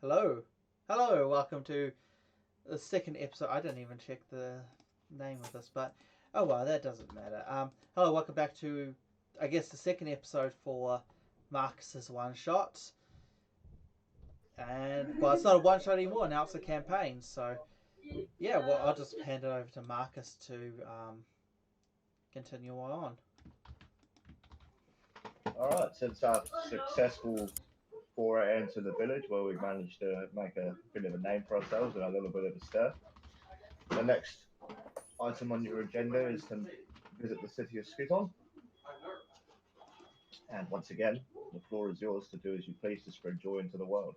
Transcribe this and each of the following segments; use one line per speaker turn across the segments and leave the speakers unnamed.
Hello. Hello, welcome to the second episode. I didn't even check the name of this, but oh well, that doesn't matter. Hello, welcome back to, I guess, the second episode for Marcus's one shot. And, well, it's not a one shot anymore, now it's a campaign, so yeah, well, I'll just hand it over to Marcus to continue on.
All right, since our successful foray into the village, where we managed to make a bit of a name for ourselves and a little bit of a stir, the next item on your agenda is to visit the city of Skiton. And once again, the floor is yours to do as you please to spread joy into the world.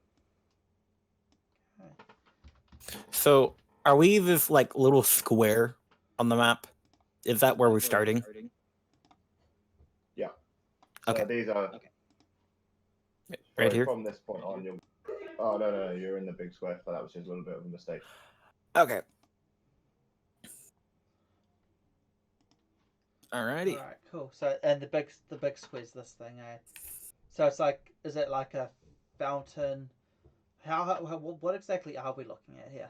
So, are we this like little square on the map? Is that where we're starting?
Yeah. So
Okay.
these are
Right here.
From this point on, you'll. Oh no, you're in the big square. But that was just a little bit of a mistake.
Okay. Alrighty.
Alright, cool. So, and the big square's this thing, eh? So it's like, is it like a fountain? What exactly are we looking at here?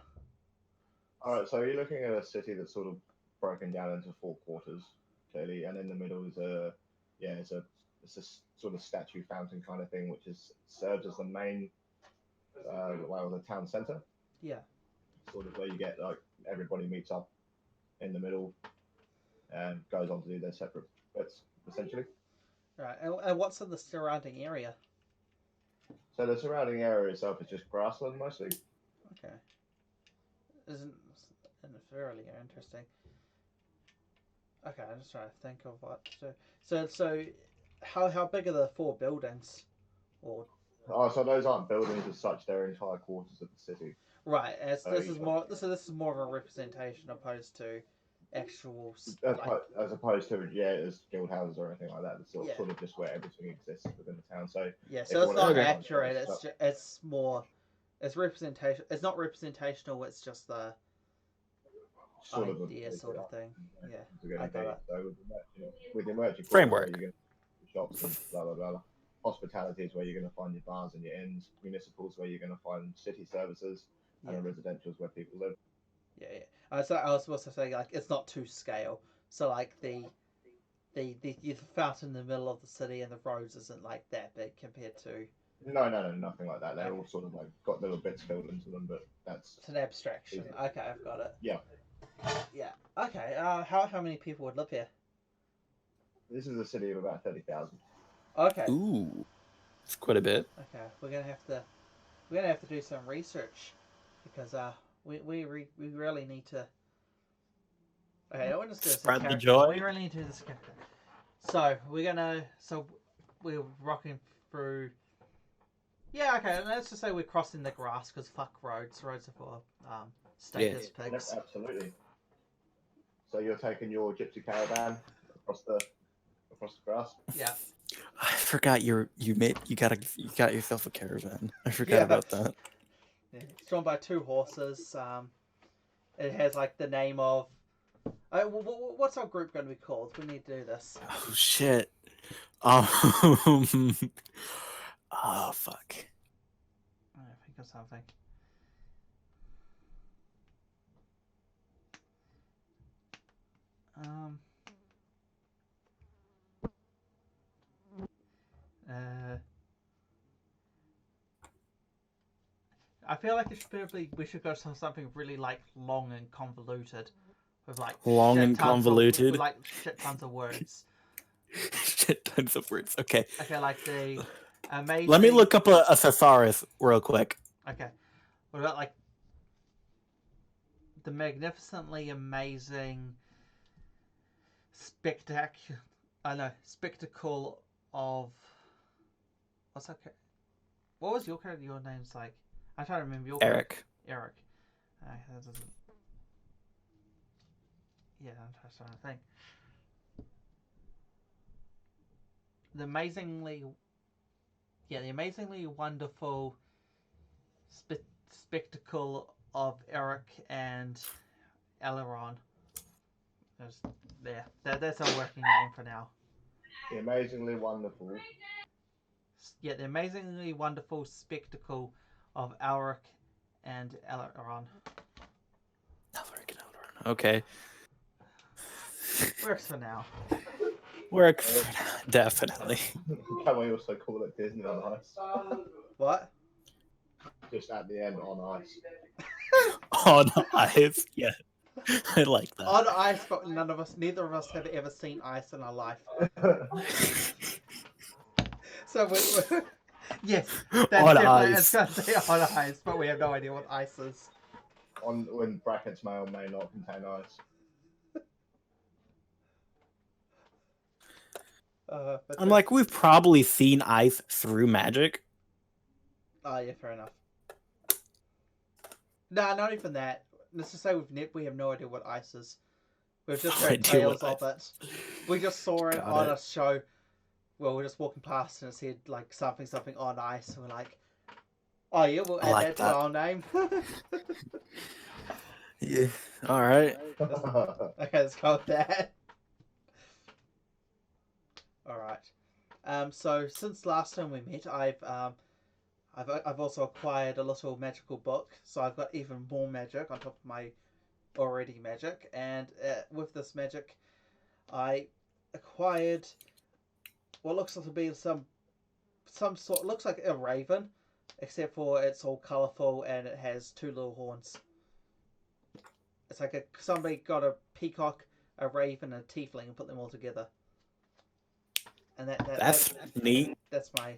All right, so you're looking at a city that's sort of broken down into four quarters, clearly, and in the middle is it's a sort of statue fountain kind of thing, which serves as the main, the town center.
Yeah.
Sort of where you get like everybody meets up in the middle and goes on to do their separate bits, essentially.
Right. And what's in the surrounding area?
So the surrounding area itself is just grassland mostly.
Okay. Isn't fairly interesting. Okay, I'm just trying to think of what to. So, how big are the four buildings? Or
Oh, so those aren't buildings as such; they're entire quarters of the city.
right, this is more of a representation opposed to actual
As opposed to as guild houses or anything like that. It's sort of just where everything exists within the town. So
yeah, so it's not accurate.
Stuff.
It's more it's representation. It's not representational. It's just the
sort of
sort of thing. Yeah,
I
got it.
So with the emerging
Framework.
You're going to shops and blah blah blah. Hospitality is where you're going to find your bars and your inns. Municipals where you're going to find city services, and the residentials where people live.
Yeah. So I was supposed to say like it's not to scale. So like the fountain in the middle of the city and the roads isn't like that big compared to.
No, nothing like that. They're all sort of like got little bits filled into them, but
it's an abstraction. Easy. Okay, I've got it.
Yeah.
Yeah. Okay. How many people would live here?
This is a city of about 30,000.
Okay.
Ooh, it's quite a bit.
Okay, we're gonna have to do some research because we really need to. Okay, I want to
spread the joy.
We really need to do this character. So we're rocking through. Yeah, okay. Let's just say we're crossing the grass because fuck roads. Roads are for status pigs.
Yep, absolutely. So you're taking your gypsy caravan across the grass.
Yeah.
I forgot you got yourself a caravan. I forgot about that.
Yeah. It's drawn by two horses. It has like the name of. What's our group going to be called? We need to do this.
Oh shit. Oh fuck.
I think of something. I feel like we should go to something really like long and convoluted, with like
long and convoluted,
with like shit tons of words.
Shit tons of words. Okay.
Okay, like the amazing.
Let me look up a thesaurus real quick.
Okay. What about like the magnificently amazing spectacle of what's that? What was your character? Your name's like I'm trying to remember your
Eric.
Eric. That doesn't. Yeah, I'm trying to think. The amazingly wonderful spectacle of Eric and Aileron. That's our working name for now.
The amazingly wonderful.
Yeah, the amazingly wonderful spectacle of Alric and Eleron.
Okay.
Works for now.
Works. Definitely.
Can we also call it Disney on Ice?
What?
Just at the end on ice.
On ice. Yeah. I like that.
On ice, but neither of us have ever seen ice in our life. So we're yes, that's
On
definitely,
ice.
it's going to say on ice, but we have no idea what ice is.
When brackets may or may not contain ice.
I'm like, we've probably seen ice through magic.
Oh yeah, fair enough. Nah, not even that. Let's just say we have no idea what ice is. We've just
No
heard
idea
tales
what
of it. We just saw it
Got
on
it.
a show. Well, we're just walking past and it said like something on ice, and we're like, oh yeah, we'll
I
add
like
that to
that.
our name.
Yeah. All right.
Okay, let's go with that. All right. So since last time we met, I've also acquired a little magical book, so I've got even more magic on top of my already magic, and with this magic, I acquired what looks like to be some sort. Looks like a raven, except for it's all colourful and it has two little horns. It's like somebody got a peacock, a raven, and a tiefling and put them all together. And
That's neat.
That's my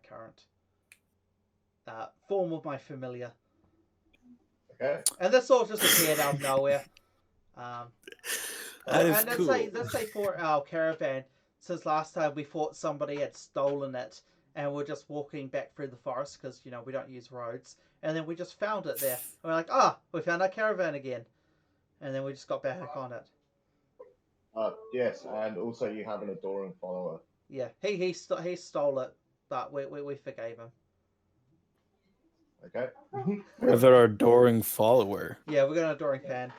current form of my familiar.
Okay.
And this all just appeared out of nowhere.
That is
And
cool.
let's say for our caravan, since last time we thought somebody had stolen it, and we're just walking back through the forest because we don't use roads, and then we just found it there. And we're like, we found our caravan again, and then we just got back on it.
Yes, and also you have an adoring follower.
Yeah, he stole it, but we forgave him.
Okay.
Is our adoring follower?
Yeah, we got an adoring fan.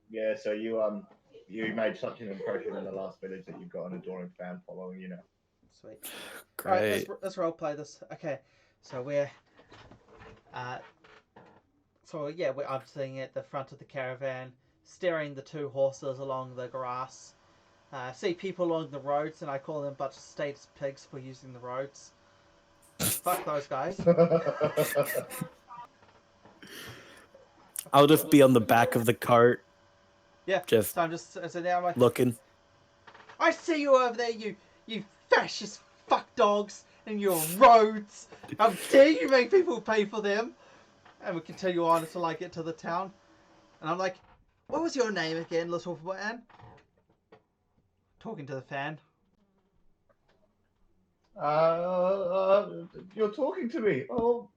Yeah, so you made such an impression in the last village that you've got an adoring fan following you now.
Sweet.
Great.
All right, let's role play this. Okay, so we're I'm sitting at the front of the caravan, steering the two horses along the grass. See people along the roads, and I call them a bunch of status pigs for using the roads. Fuck those guys.
I'll just be on the back of the cart.
Yeah.
Just
so now I'm like,
looking.
I see you over there, you fascist fuck dogs, and your roads. How dare you make people pay for them? And we continue on until I get to the town. And I'm like, what was your name again, little man? Talking to the fan.
You're talking to me. Oh,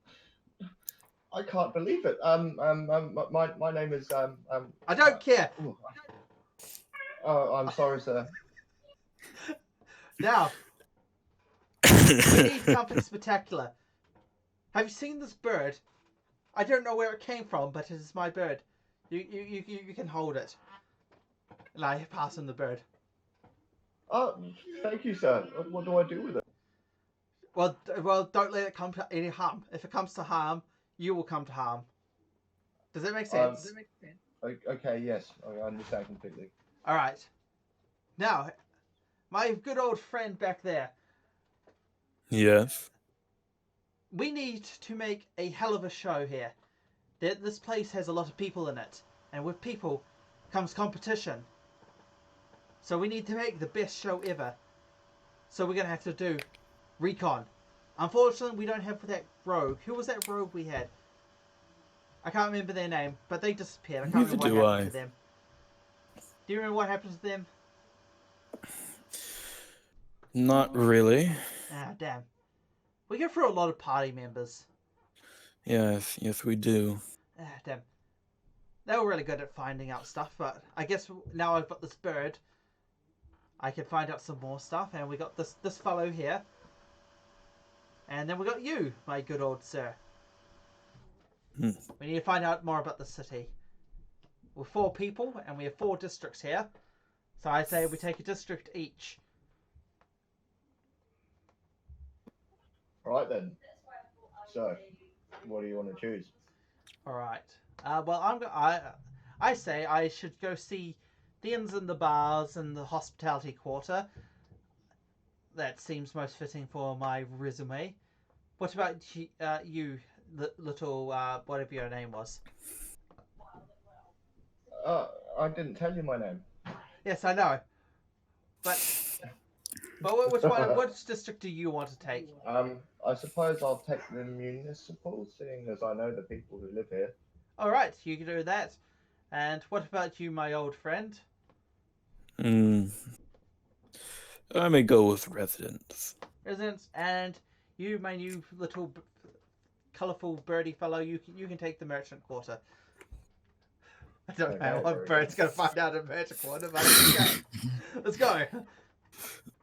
I can't believe it. My name is
I don't care.
Oh, I'm sorry, sir.
Now, we need something spectacular. Have you seen this bird? I don't know where it came from, but it is my bird. You can hold it. And I pass him the bird.
Oh, thank you, sir. What do I do with it?
Well, don't let it come to any harm. If it comes to harm, you will come to harm. Does that make sense?
Okay, yes, I understand completely.
All right. Now, my good old friend back there.
Yes.
We need to make a hell of a show here. This place has a lot of people in it, and with people comes competition. So we need to make the best show ever. So we're gonna have to do recon. Unfortunately, we don't have that rogue. Who was that rogue we had? I can't remember their name, but they disappeared. I can't remember what happened to them. Do you remember what happened to them?
Not really.
Ah, damn. We go through a lot of party members.
Yes, we do.
Ah, damn. They were really good at finding out stuff, but I guess now I've got this bird, I can find out some more stuff, and we got this fellow here. And then we got you, my good old sir. We need to find out more about the city. We're 4 people, and we have 4 districts here. So I say we take a district each.
All right then. So, What do you want to choose?
All right. Well, I say I should go see the inns and the bars and the hospitality quarter. That seems most fitting for my resume. What about you, little whatever your name was?
Uh, I didn't tell you my name.
Yes, I know. But which one? Which district do you want to take?
I suppose I'll take the municipal, seeing as I know the people who live here.
All right, you can do that. And what about you, my old friend?
Hmm. I may go with residents.
Residents, and you, my new little colourful birdie fellow, you can take the merchant quarter. I don't know
Okay,
what
very
bird's
good.
gonna find out in merchant quarter, but okay. Let's go.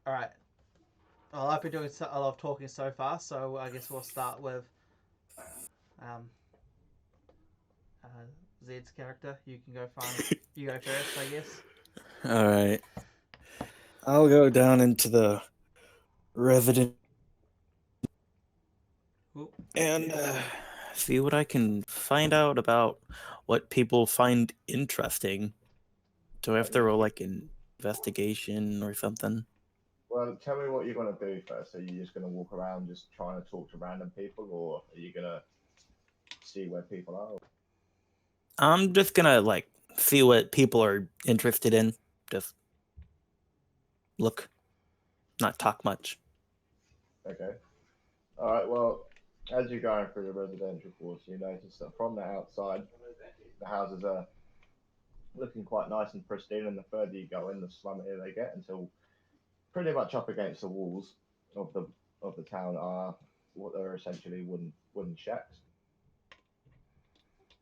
All right. Well, I've been doing a lot of talking so far, so I guess we'll start with um, uh, Zed's character. You can go find. You go first, I guess.
All right. I'll go down into the resident
Ooh.
and see what I can find out about what people find interesting. Do I have to roll like an investigation or something?
Well, tell me what you're going to do first. Are you just going to walk around just trying to talk to random people, or are you going to see where people are?
I'm just gonna like see what people are interested in. Just look, not talk much.
Okay. All right. Well, as you're going through the residential quarter, you notice that from the outside, the houses are looking quite nice and pristine, and the further you go in, the slummier they get until pretty much up against the walls of the town are what are essentially wooden shacks.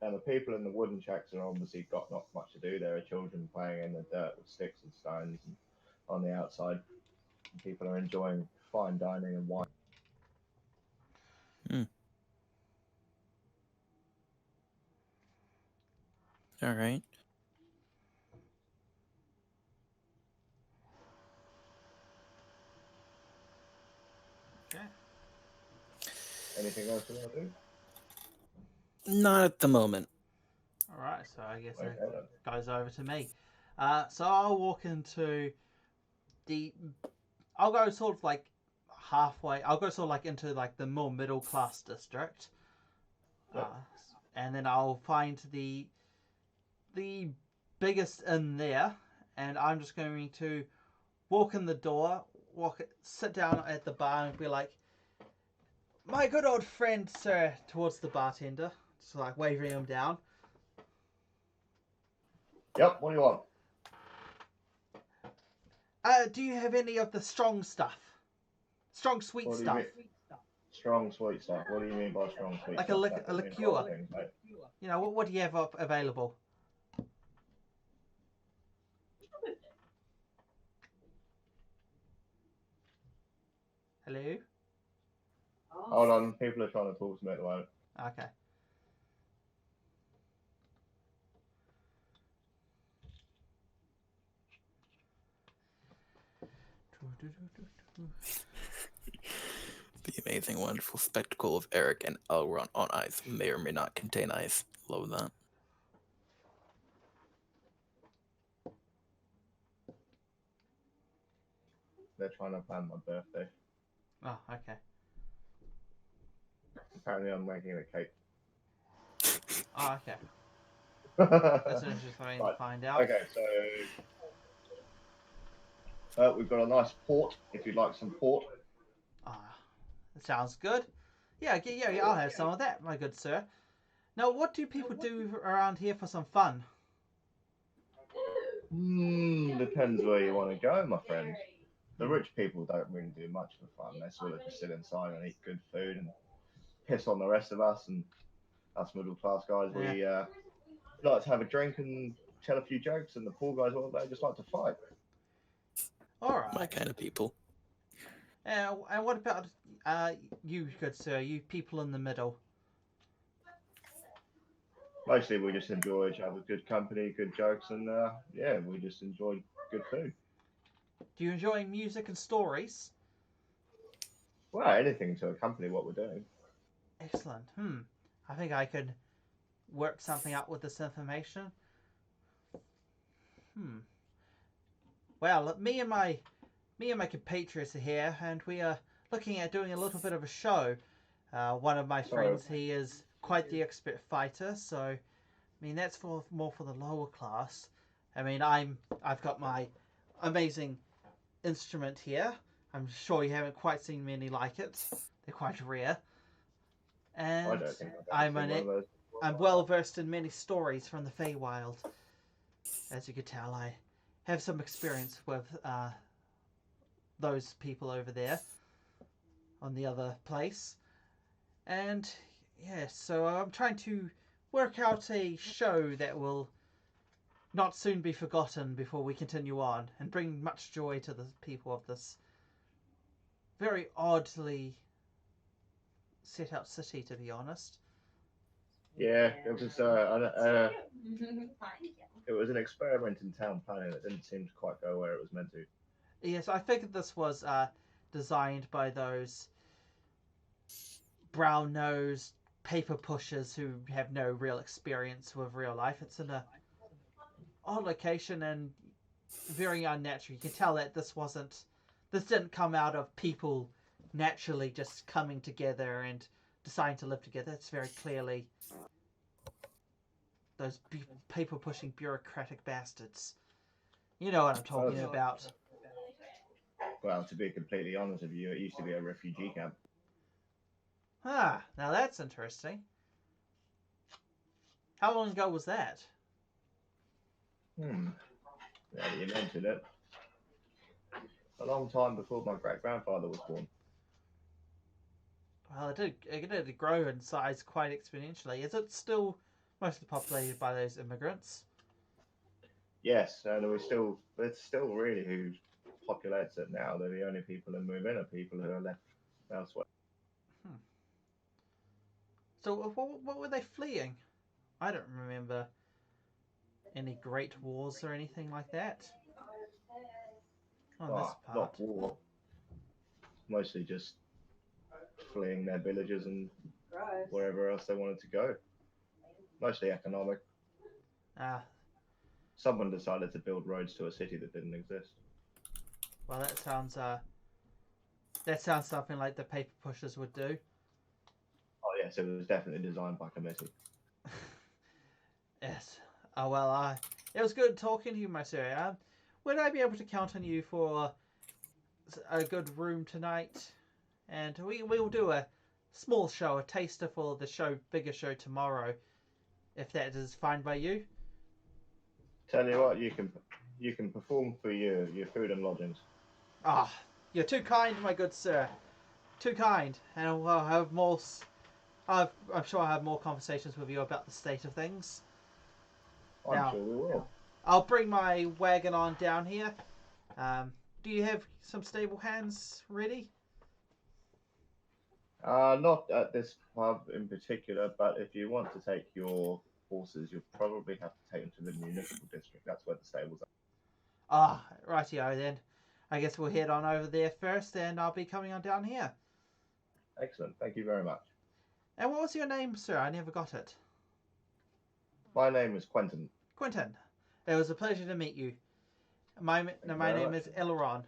And the people in the wooden shacks are obviously got not much to do. There are children playing in the dirt with sticks and stones, and on the outside, people are enjoying fine dining and wine.
Hmm. All right.
Okay.
Anything else you want to do?
Not at the moment.
All right. So I guess
Okay
it
then.
goes over to me. So I'll walk into the. I'll go sort of like halfway. I'll go sort of like into like the more middle class district.
Yep.
And then I'll find the biggest in there, and I'm just going to walk in the door, sit down at the bar, and be like, "My good old friend, sir," towards the bartender, just like waving him down.
Yep. What do you want?
Do you have any of the strong stuff? Strong sweet
What do you
stuff,
mean? Strong sweet stuff. What do you mean by strong sweet
like
stuff? That
a
could mean a
liqueur.
lot of things, mate.
You know what? What do you have available? Hello.
Hold on, people are trying to talk to me at the moment.
Okay.
The amazing, wonderful spectacle of Eric and Elrond on ice may or may not contain ice. Love that.
They're trying to plan my birthday.
Oh, okay.
Apparently, I'm making a cake.
Oh, okay. That's an
Right.
interesting thing to find out.
Okay, so we've got a nice port. If you'd like some port,
Ah, that sounds good. Yeah, yeah, I'll have some of that, my good sir. Now, what do people do around here for some fun?
depends where you want to go, my friend. The rich people don't really do much for fun. They sort of just sit inside and eat good food and piss on the rest of us. And us middle class guys,
Yeah.
we like to have a drink and tell a few jokes. And the poor guys, well, they just like to fight.
All
My
right.
kind of people.
And what about you, good sir? You people in the middle.
Mostly, we just enjoy each other, good company, good jokes, and yeah, we just enjoy good food.
Do you enjoy music and stories?
Well, anything to accompany what we're doing.
Excellent. Hmm. I think I could work something out with this information. Well, me and my compatriots are here, and we are looking at doing a little bit of a show. One of my friends, he is quite the expert fighter, so I mean that's more for the lower class. I mean, I've got my amazing instrument here. I'm sure you haven't quite seen many like it. They're quite rare. And
I don't think I've ever seen one of those.
I'm well versed in many stories from the Feywild. As you could tell, I have some experience with those people over there on the other place. And yeah, so I'm trying to work out a show that will not soon be forgotten before we continue on and bring much joy to the people of this very oddly set out city, to be honest.
Yeah, it was an experiment in town planning that didn't seem to quite go where it was meant to.
Yes, I figured this was designed by those brown-nosed paper pushers who have no real experience with real life. It's in a odd location and very unnatural. You can tell that this didn't come out of people naturally just coming together and deciding to live together. It's very clearly those paper pushing bureaucratic bastards. You know what I'm talking about.
Well, to be completely honest with you, it used to be a refugee camp.
Ah, now that's interesting. How long ago was that?
Yeah, you mentioned it. A long time before my great-grandfather was born.
Well, it did grow in size quite exponentially. Is it still mostly populated by those immigrants?
Yes, and it's still really who populates it now. They're the only people who move in are people who are left elsewhere.
So what were they fleeing? I don't remember any great wars or anything like that. On this part.
Not war. Mostly just fleeing their villages and wherever else they wanted to go. Mostly economic. Someone decided to build roads to a city that didn't exist.
Well, that sounds something like the paper pushers would do.
Oh yes, it was definitely designed by committee.
Yes. Oh well, it was good talking to you, my sir. Would I be able to count on you for a good room tonight? And we will do a small show, a taster for the bigger show tomorrow, if that is fine by you.
Tell you what, you can perform for your food and lodgings.
Ah, you're too kind, my good sir. Too kind, and I'll have more. I'm sure I'll have more conversations with you about the state of things.
I'm sure we will.
I'll bring my wagon on down here. Do you have some stable hands ready?
Not at this pub in particular, but if you want to take your horses, you'll probably have to take them to the municipal district. That's where the stables are.
Ah, rightio then. I guess we'll head on over there first, and I'll be coming on down here.
Excellent. Thank you very much.
And what was your name, sir? I never got it.
My name is Quentin.
Quentin. It was a pleasure to meet you. My name is Elron.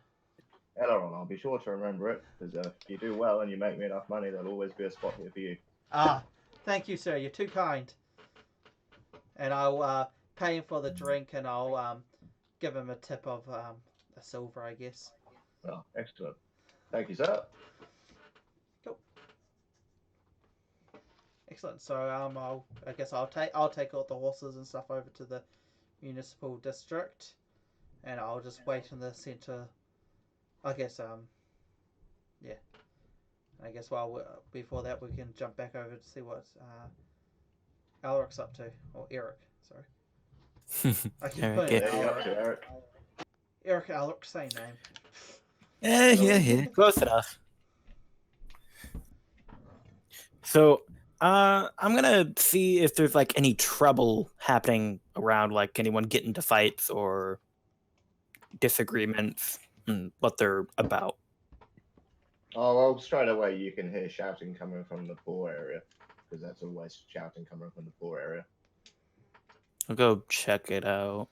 Elron, I'll be sure to remember it, because if you do well and you make me enough money, there'll always be a spot here for you.
Ah, thank you, sir. You're too kind. And I'll pay him for the drink, and I'll give him a tip of a silver, I guess.
Oh, excellent. Thank you, sir.
Cool. Excellent. So I guess I'll take all the horses and stuff over to the municipal district, and I'll just wait in the center. I guess yeah. I guess before that we can jump back over to see what Alric's up to, or Eric. Sorry. I keep putting
Eric.
Eric Alric, same name.
Yeah. Close enough. So, I'm gonna see if there's like any trouble happening around, like anyone getting into fights or disagreements and what they're about.
Oh, well, straight away you can hear shouting coming from the poor area. because that's always shouting coming from the poor area.
I'll go check it out.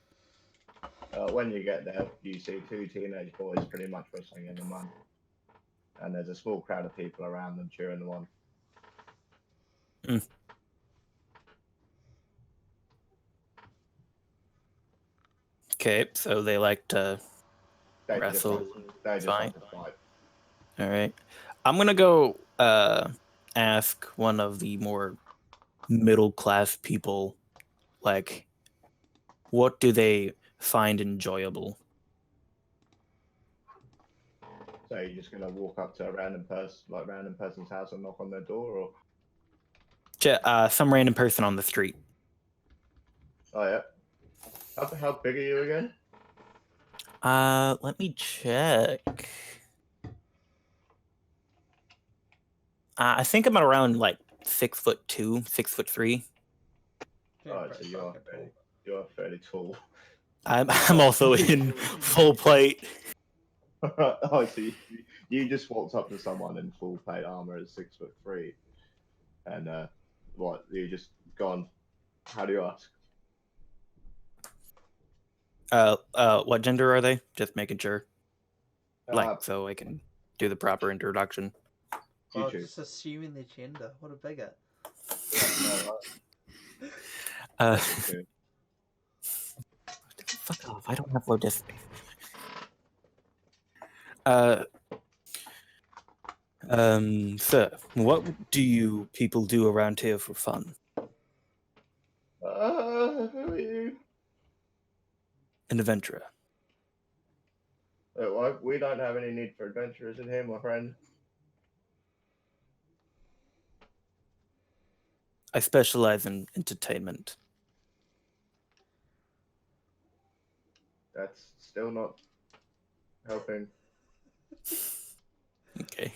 When you get there, you see two teenage boys pretty much whistling in the mud, and there's a small crowd of people around them cheering them on.
Okay, so they like to wrestle.
They just
Fine.
like to fight.
All right, I'm gonna go ask one of the more middle class people, like, what do they find enjoyable?
So you're just gonna walk up to a random person's house and knock on their door, or
Some random person on the street.
oh yeah. How big are you again?
Let me check. I think I'm around like 6'2", 6'3".
Alright, so you are fairly tall.
I'm also in full plate.
Oh, so you just walked up to someone in full plate armor at 6'3", and what? You just gone? How do you ask?
What gender are they? Just making sure,
Uh,
so I can do the proper introduction.
Oh,
YouTube.
just assuming their gender. What a bigot.
YouTube.
Fuck off! I don't have low disk. Sir, what do you people do around here for fun?
Who are you?
An adventurer.
We don't have any need for adventurers in here, my friend.
I specialize in entertainment.
That's still not helping.
Okay.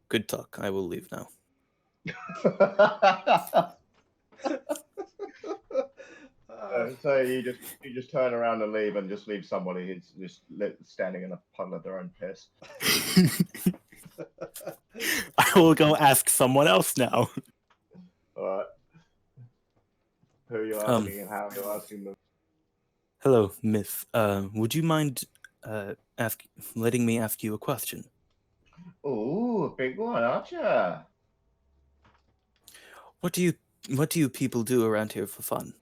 Good talk. I will leave now.
So you just turn around and leave, and just leave somebody who's just standing in a puddle of their own piss.
I will go ask someone else now.
All right. Who are you asking and how are you asking them?
Hello, Miss. Would you mind letting me ask you a question?
Ooh, big one, aren't you?
What do you people do around here for fun?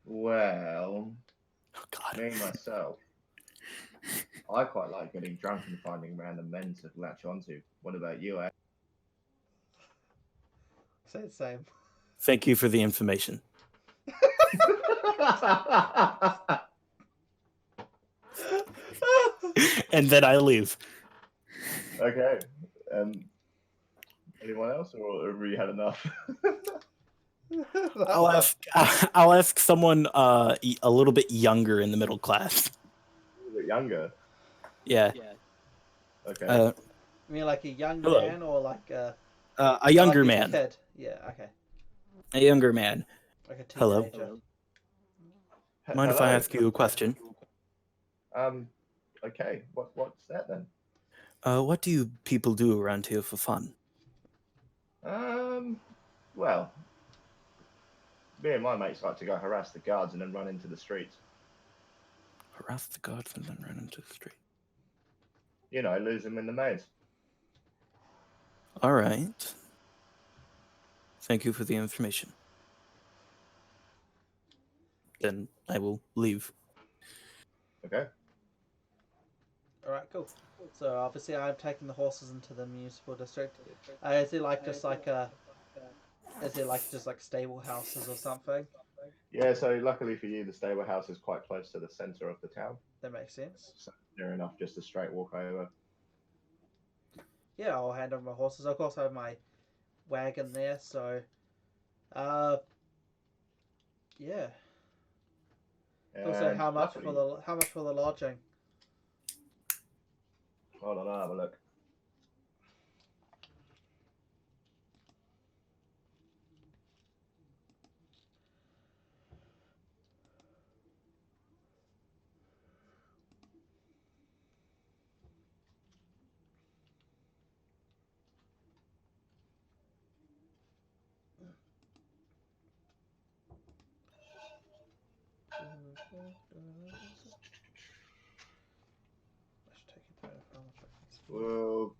Well,
Oh God.
me myself, I quite like getting drunk and finding random men to latch onto. What about you, eh?
Say the same.
Thank you for the information. And then I leave.
Okay. Anyone else, or have we had enough?
I'll ask someone a little bit younger in the middle class.
A little bit younger.
Yeah.
Okay.
You mean like a young
Hello.
man or like a
younger
like a
man.
kid? Yeah, okay.
A younger man.
Like a
Hello.
teenager.
Mind if I ask you a question?
Okay. What's that then?
What do you people do around here for fun?
Well, me and my mates like to go harass the guards and then run into the streets.
Harass the guards and then run into the street.
You know, lose them in the maze.
All right. Thank you for the information. Then I will leave.
Okay.
Alright, cool. So obviously I'm taking the horses into the municipal district. Is there like just like stable houses or something?
Yeah, so luckily for you, the stable house is quite close to the center of the town.
That makes sense.
So near enough just a straight walk over.
Yeah, I'll hand over my horses. Of course I have my wagon there, so yeah. Also, how much for the lodging?
Hold on, I'll have a look. We'll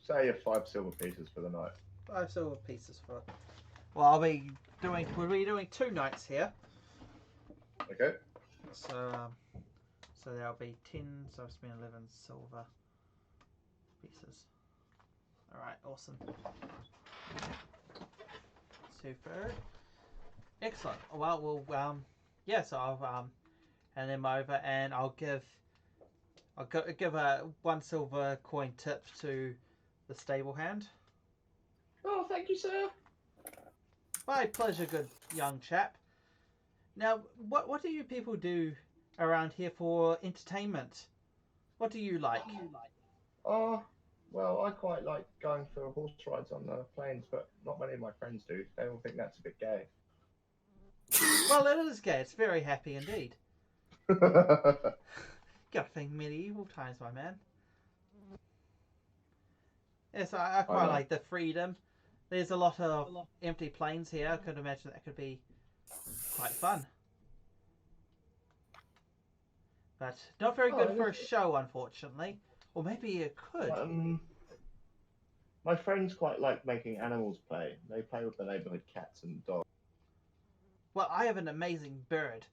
say you 5 silver pieces for the night.
5 silver pieces for. Well, I'll be doing. We'll be doing 2 nights here.
Okay.
So there'll be 10. So I've spent 11 silver pieces. All right. Awesome. Super. Excellent. Well, yeah. So I'll hand them over, and I'll give a 1 silver coin tip to the stable hand.
Oh, thank you, sir.
My pleasure, good young chap. Now, what do you people do around here for entertainment? What do you like?
Well, I quite like going for horse rides on the plains, but not many of my friends do. They all think that's a bit gay.
Well, it is gay. It's very happy indeed. Gotta think medieval times, my man. Yes, I quite like the freedom. There's a lot of empty plains here. I could imagine that could be quite fun. But not very good for a show, unfortunately. Or maybe it could.
My friends quite like making animals play. They play with the neighborhood cats and dogs.
Well, I have an amazing bird.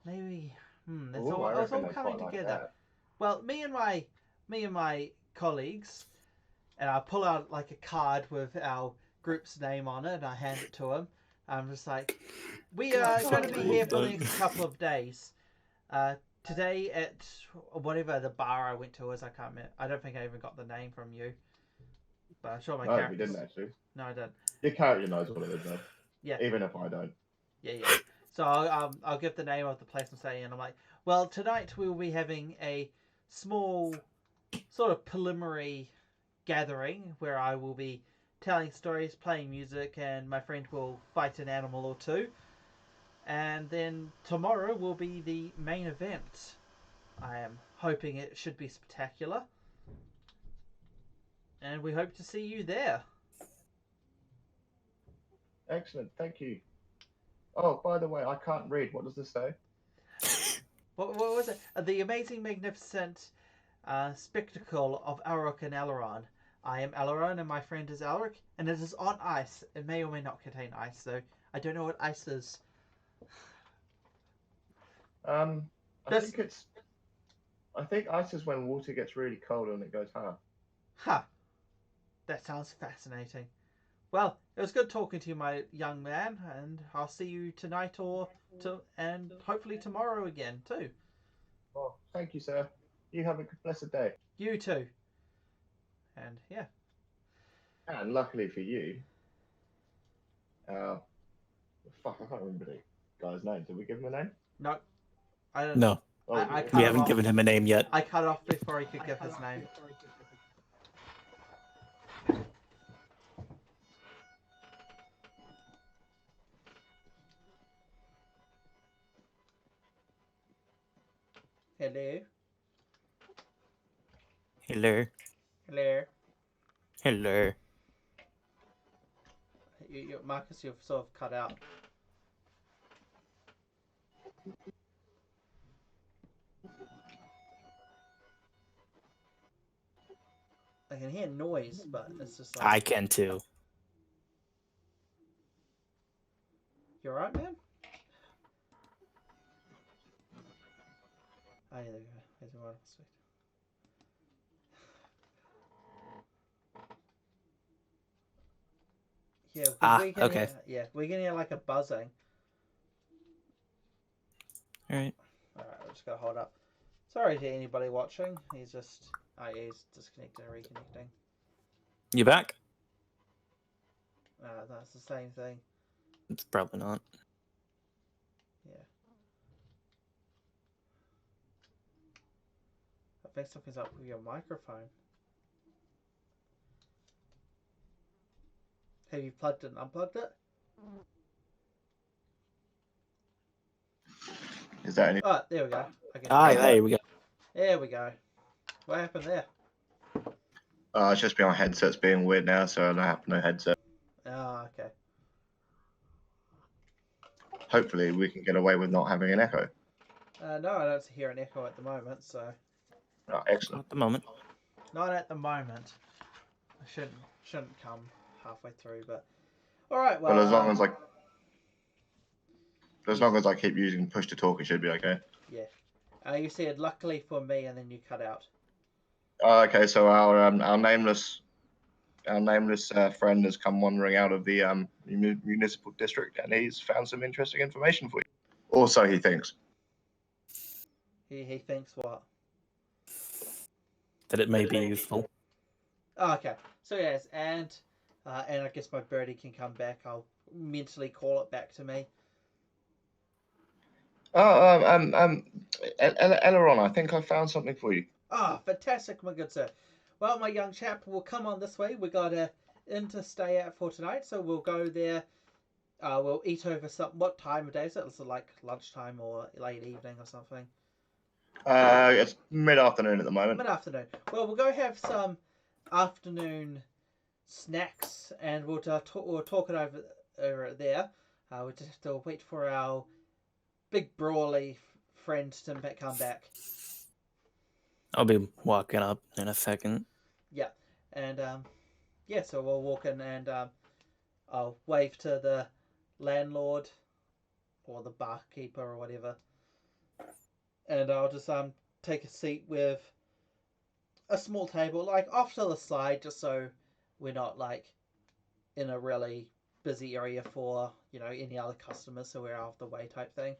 Maybe it's
Ooh,
all
I
coming
quite
together.
like that.
Well, me and my colleagues, and I pull out like a card with our group's name on it, and I hand it to him. I'm just like, we are going to be here for the next couple of days. Today at whatever the bar I went to was, I can't remember. I don't think I even got the name from you. But I'm sure my character.
No, we didn't actually.
No, I didn't.
Your character knows what it is, though.
Yeah.
Even if I don't.
Yeah. So I'll give the name of the place I'm staying in. I'm like, well, tonight we will be having a small sort of preliminary gathering where I will be telling stories, playing music, and my friend will fight an animal or two. And then tomorrow will be the main event. I am hoping it should be spectacular. And we hope to see you there.
Excellent, thank you. Oh, by the way, I can't read. What does this say?
What was it? The amazing, magnificent spectacle of Alric and Alaron. I am Alaron and my friend is Alric, and it is on ice. It may or may not contain ice, though. I don't know what ice is.
I think ice is when water gets really cold and it goes hard.
Ha! That sounds fascinating. Well, it was good talking to you, my young man, and I'll see you tonight and hopefully tomorrow again, too.
Oh, thank you, sir. You have a blessed day.
You too. And, yeah.
And luckily for you, I can't remember the guy's name. Did we give him a name?
No. I don't.
No. We haven't given him a name yet.
I cut off before he could give his name. Hello.
Hello.
Hello.
Hello.
Marcus, you've sort of cut out. I can hear noise, but it's just like...
I can too.
You alright, man? Oh, yeah, there you go. There's a wonderful sweet. Yeah,
okay.
We can hear like a buzzing.
Alright.
Alright, we're just gonna hold up. Sorry to anybody watching. He's just... Oh, yeah, he's disconnecting and reconnecting.
You back?
That's the same thing.
It's probably not.
Yeah. I think something's up with your microphone. Have you plugged it and unplugged it?
Is that any?
Oh, there we go.
There we go.
There we go. What happened there?
It's just my headset's being weird now, so I have no headset.
Oh, okay.
hopefully we can get away with not having an echo.
No, I don't hear an echo at the moment, so
Excellent.
At the moment.
not at the moment. I shouldn't come halfway through, but all right. Well,
But as long as I keep using push to talk, it should be okay.
yeah. You said luckily for me, and then you cut out.
Okay, so our nameless friend has come wandering out of the municipal district, and he's found some interesting information for you. Or so he thinks.
He thinks what?
That it may be useful.
Oh, okay. So yes, and I guess my birdie can come back. I'll mentally call it back to me.
Eleron, I think I found something for you.
Ah, fantastic, my good sir. Well, my young chap, we'll come on this way. We got a inn to stay at for tonight, so we'll go there. We'll eat over some. What time of day is it? Is it like lunchtime or late evening or something?
It's mid-afternoon at the moment.
Mid-afternoon. Well, we'll go have some afternoon snacks, and we'll talk it over there. We'll just have to wait for our big brawly friend to come back.
I'll be walking up in a second.
Yeah, and yeah, so we'll walk in, and I'll wave to the landlord or the barkeeper or whatever, and I'll just take a seat with a small table, like off to the side, just so we're not like in a really busy area for any other customers, so we're out of the way type thing.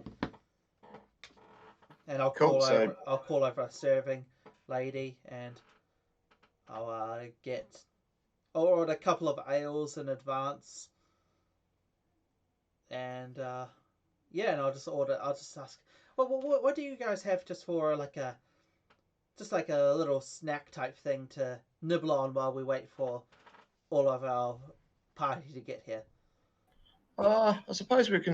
And I'll call over a serving lady, and I'll order a couple of ales in advance, and yeah, and I'll just ask, what do you guys have just for like a little snack type thing to nibble on while we wait for all of our party to get here?
I suppose we've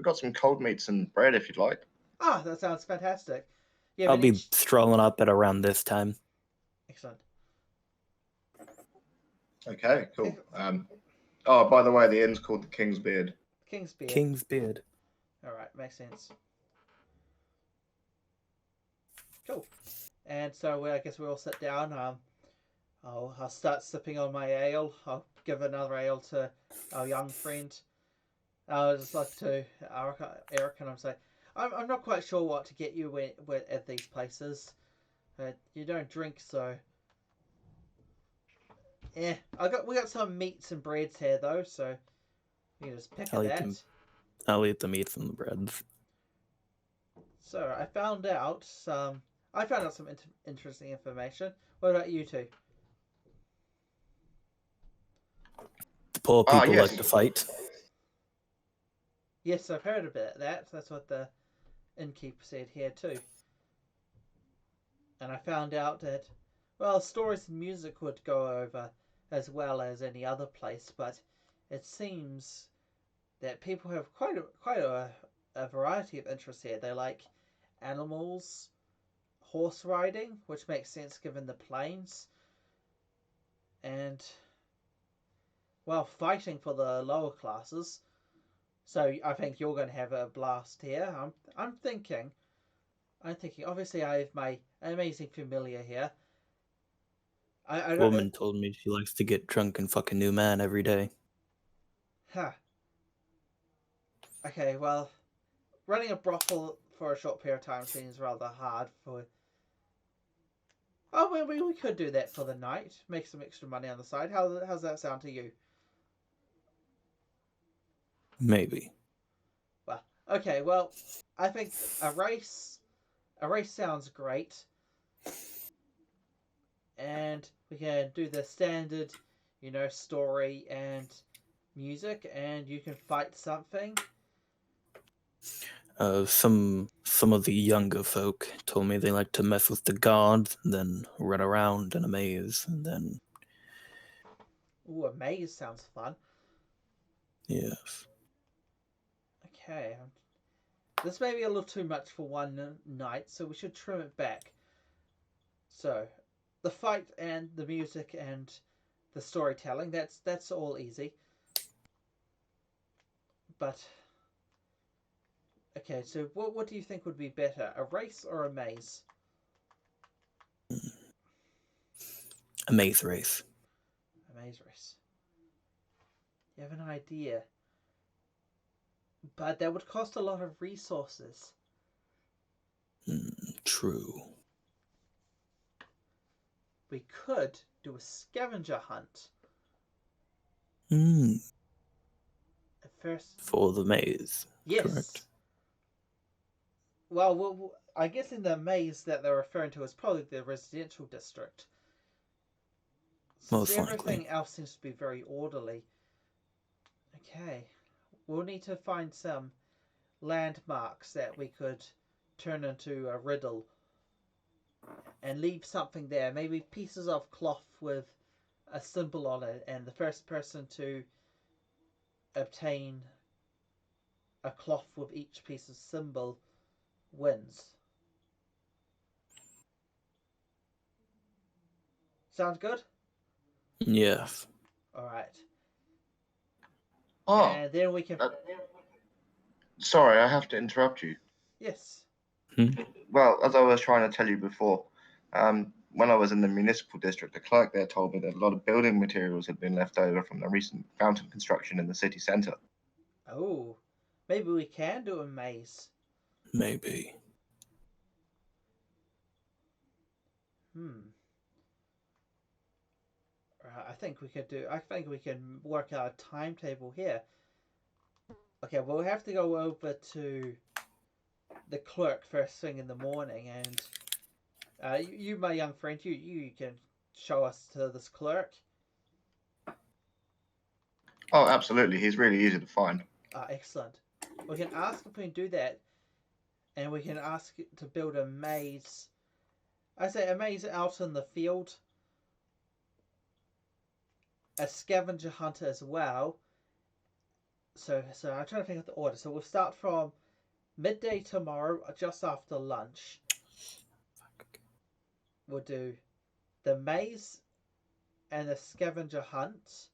got some cold meats and bread if you'd like.
Ah, that sounds fantastic. Yeah,
I'll be strolling up at around this time.
Excellent.
Okay, cool. Oh, by the way, the inn's called the King's Beard.
King's Beard.
King's Beard.
All right, makes sense. Cool. And so I guess we all sit down. I'll start sipping on my ale. I'll give another ale to our young friend. I'll just like to Eric, and I'm saying, I'm not quite sure what to get you at these places. You don't drink, so yeah. We got some meats and breads here though, so you can just pick at that.
I'll eat the meats and the breads.
So I found out some interesting information. What about you two?
The poor people
yes.
like to fight.
Yes, I've heard about that. That's what the innkeeper said here too. And I found out that, well, stories and music would go over as well as any other place, but it seems that people have quite a variety of interests here. They like animals, horse riding, which makes sense given the plains, and, well, fighting for the lower classes. So I think you're going to have a blast here. I'm thinking. Obviously, I have my amazing familiar here. I
Woman told me she likes to get drunk and fuck a new man every day.
Huh. Okay, well, running a brothel for a short period of time seems rather hard for. Oh, well, we could do that for the night. Make some extra money on the side. How's that sound to you?
Maybe.
Well, okay. Well, I think a race sounds great, and we can do the standard, story and music, and you can fight something.
Some of the younger folk told me they like to mess with the gods, and then run around in a maze, and then.
Ooh, a maze sounds fun.
Yes.
Okay. This may be a little too much for one night, so we should trim it back. So, the fight and the music and the storytelling, that's all easy. But Okay, so what do you think would be better, a race or a maze?
A maze race.
A maze race. You have an idea, but that would cost a lot of resources.
True.
We could do a scavenger hunt.
Hmm.
At first,
For the maze.
yes.
Correct.
Well, I guess in the maze that they're referring to is probably the residential district. Since
Most
everything
likely.
else seems to be very orderly. Okay, we'll need to find some landmarks that we could turn into a riddle and leave something there. Maybe pieces of cloth with a symbol on it, and the first person to obtain a cloth with each piece of symbol wins. Sounds good?
Yes.
Alright.
Oh,
And then we can.
sorry, I have to interrupt you.
Yes.
Well, as I was trying to tell you before, when I was in the municipal district, the clerk there told me that a lot of building materials had been left over from the recent fountain construction in the city centre.
Oh. Maybe we can do a maze.
Maybe.
I think we could do. I think we can work out a timetable here. Okay, we'll have to go over to the clerk first thing in the morning, and you, my young friend, you can show us to this clerk.
Oh, absolutely. He's really easy to find.
Excellent. We can ask if we can do that, and we can ask to build a maze. I say a maze out in the field, a scavenger hunt as well. So I'm trying to think of the order. So we'll start from midday tomorrow, just after lunch. We'll do the maze and the scavenger hunt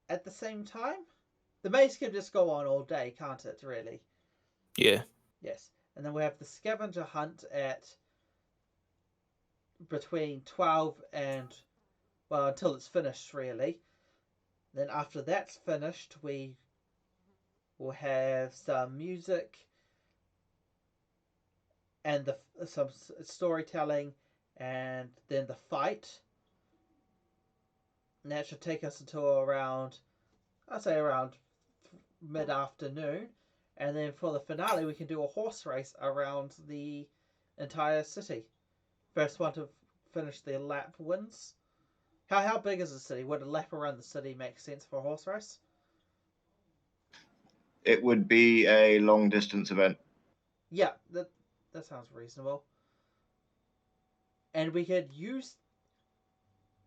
at the same time. The maze can just go on all day, can't it? Really?
Yeah.
Yes. And then we have the scavenger hunt at between 12 and, well, until it's finished, really. Then after that's finished, we will have some music and some storytelling, and then the fight. And that should take us until around, I'd say around mid afternoon. And then for the finale, we can do a horse race around the entire city. First one to finish the lap wins. How big is the city? Would a lap around the city make sense for a horse race?
It would be a long distance event.
Yeah, that sounds reasonable. And we could use.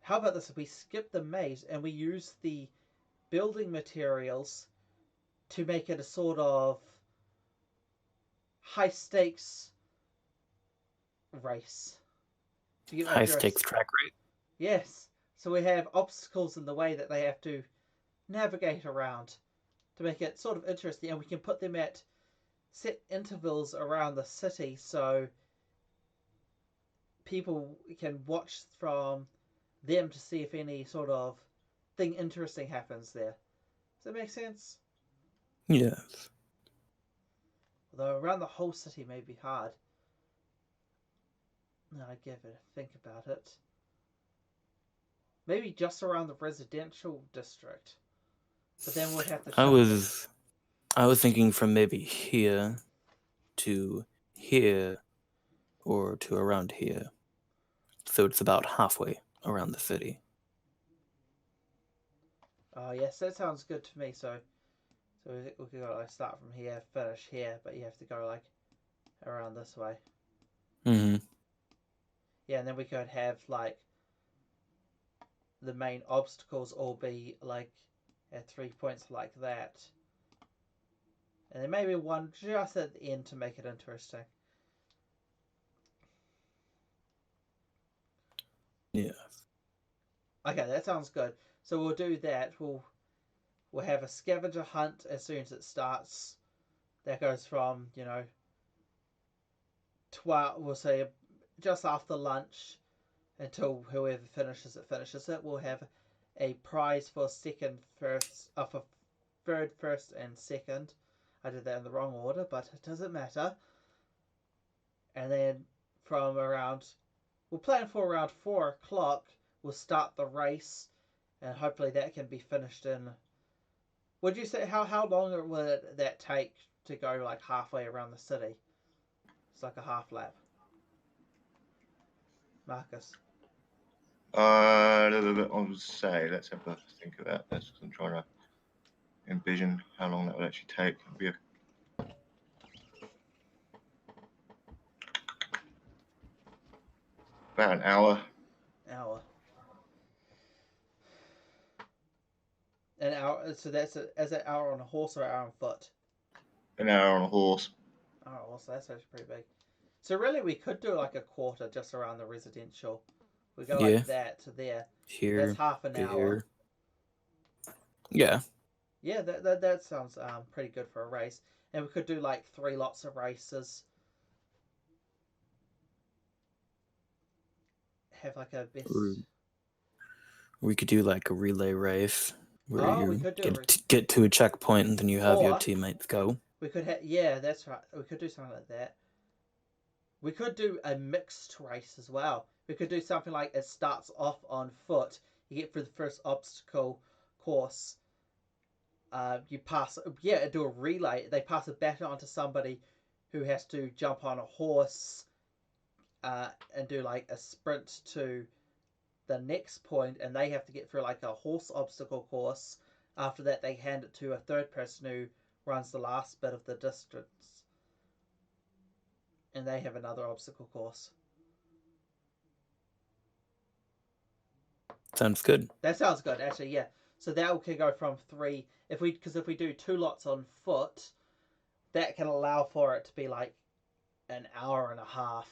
How about this? If we skip the maze and we use the building materials to make it a sort of high stakes race. Do you get my
High
drift?
stakes track rate.
Yes. So we have obstacles in the way that they have to navigate around to make it sort of interesting, and we can put them at set intervals around the city so people can watch from them to see if any sort of thing interesting happens there. Does that make sense?
Yes.
Although around the whole city may be hard. Now I give it a think about it. Maybe just around the residential district. But then we'd have to
I
shuffle.
was thinking from maybe here to here or to around here. So it's about halfway around the city.
Oh yes, that sounds good to me. So we could go like start from here, finish here, but you have to go like around this way.
Mm-hmm.
Yeah, and then we could have like the main obstacles all be like at 3 points like that. And then maybe one just at the end to make it interesting.
Yeah.
Okay, that sounds good. So we'll do that. We'll have a scavenger hunt as soon as it starts. that goes from 12. We'll say just after lunch until whoever finishes it. We'll have a prize for second, first, for third, first, and second. I did that in the wrong order, but it doesn't matter. And then we'll plan for around 4 o'clock. We'll start the race, and hopefully that can be finished in. Would you say how long would that take to go like halfway around the city? It's like a half lap. Marcus.
I would say, let's have a think of that. I'm trying to envision how long that would actually take. It'd be about an hour.
An hour. So that's as an hour on a horse or an hour on foot?
An hour on a horse.
Oh, so that's actually pretty big. So really, we could do like a quarter just around the residential. We go like that to there.
Here.
That's half an hour.
Here. Yeah.
Yeah, that sounds pretty good for a race. And we could do like 3 lots of races. Have like a best.
We could do like a relay race where
we could do
get to a checkpoint and then you have your teammates go.
We could that's right. We could do something like that. We could do a mixed race as well. We could do something like it starts off on foot. You get through the first obstacle course. You pass. Do a relay. They pass a baton onto somebody who has to jump on a horse and do like a sprint to the next point, and they have to get through like a horse obstacle course. After that, they hand it to a third person who runs the last bit of the distance, and they have another obstacle course.
Sounds good.
That sounds good, actually. Yeah. So that can go from 3. If we do 2 lots on foot, that can allow for it to be like an hour and a half.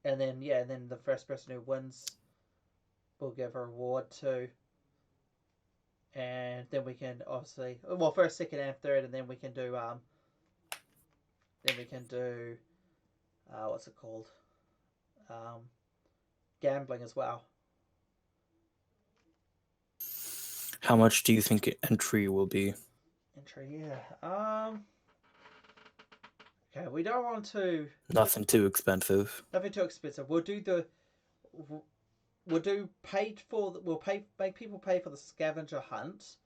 And then the first person who wins, we'll give a reward to. And then we can obviously first, second, and third, and then we can do what's it called? Gambling as well.
How much do you think entry will be?
Entry, yeah. Okay, we don't want to.
Nothing too expensive.
Nothing too expensive. We'll make people pay for the scavenger hunt.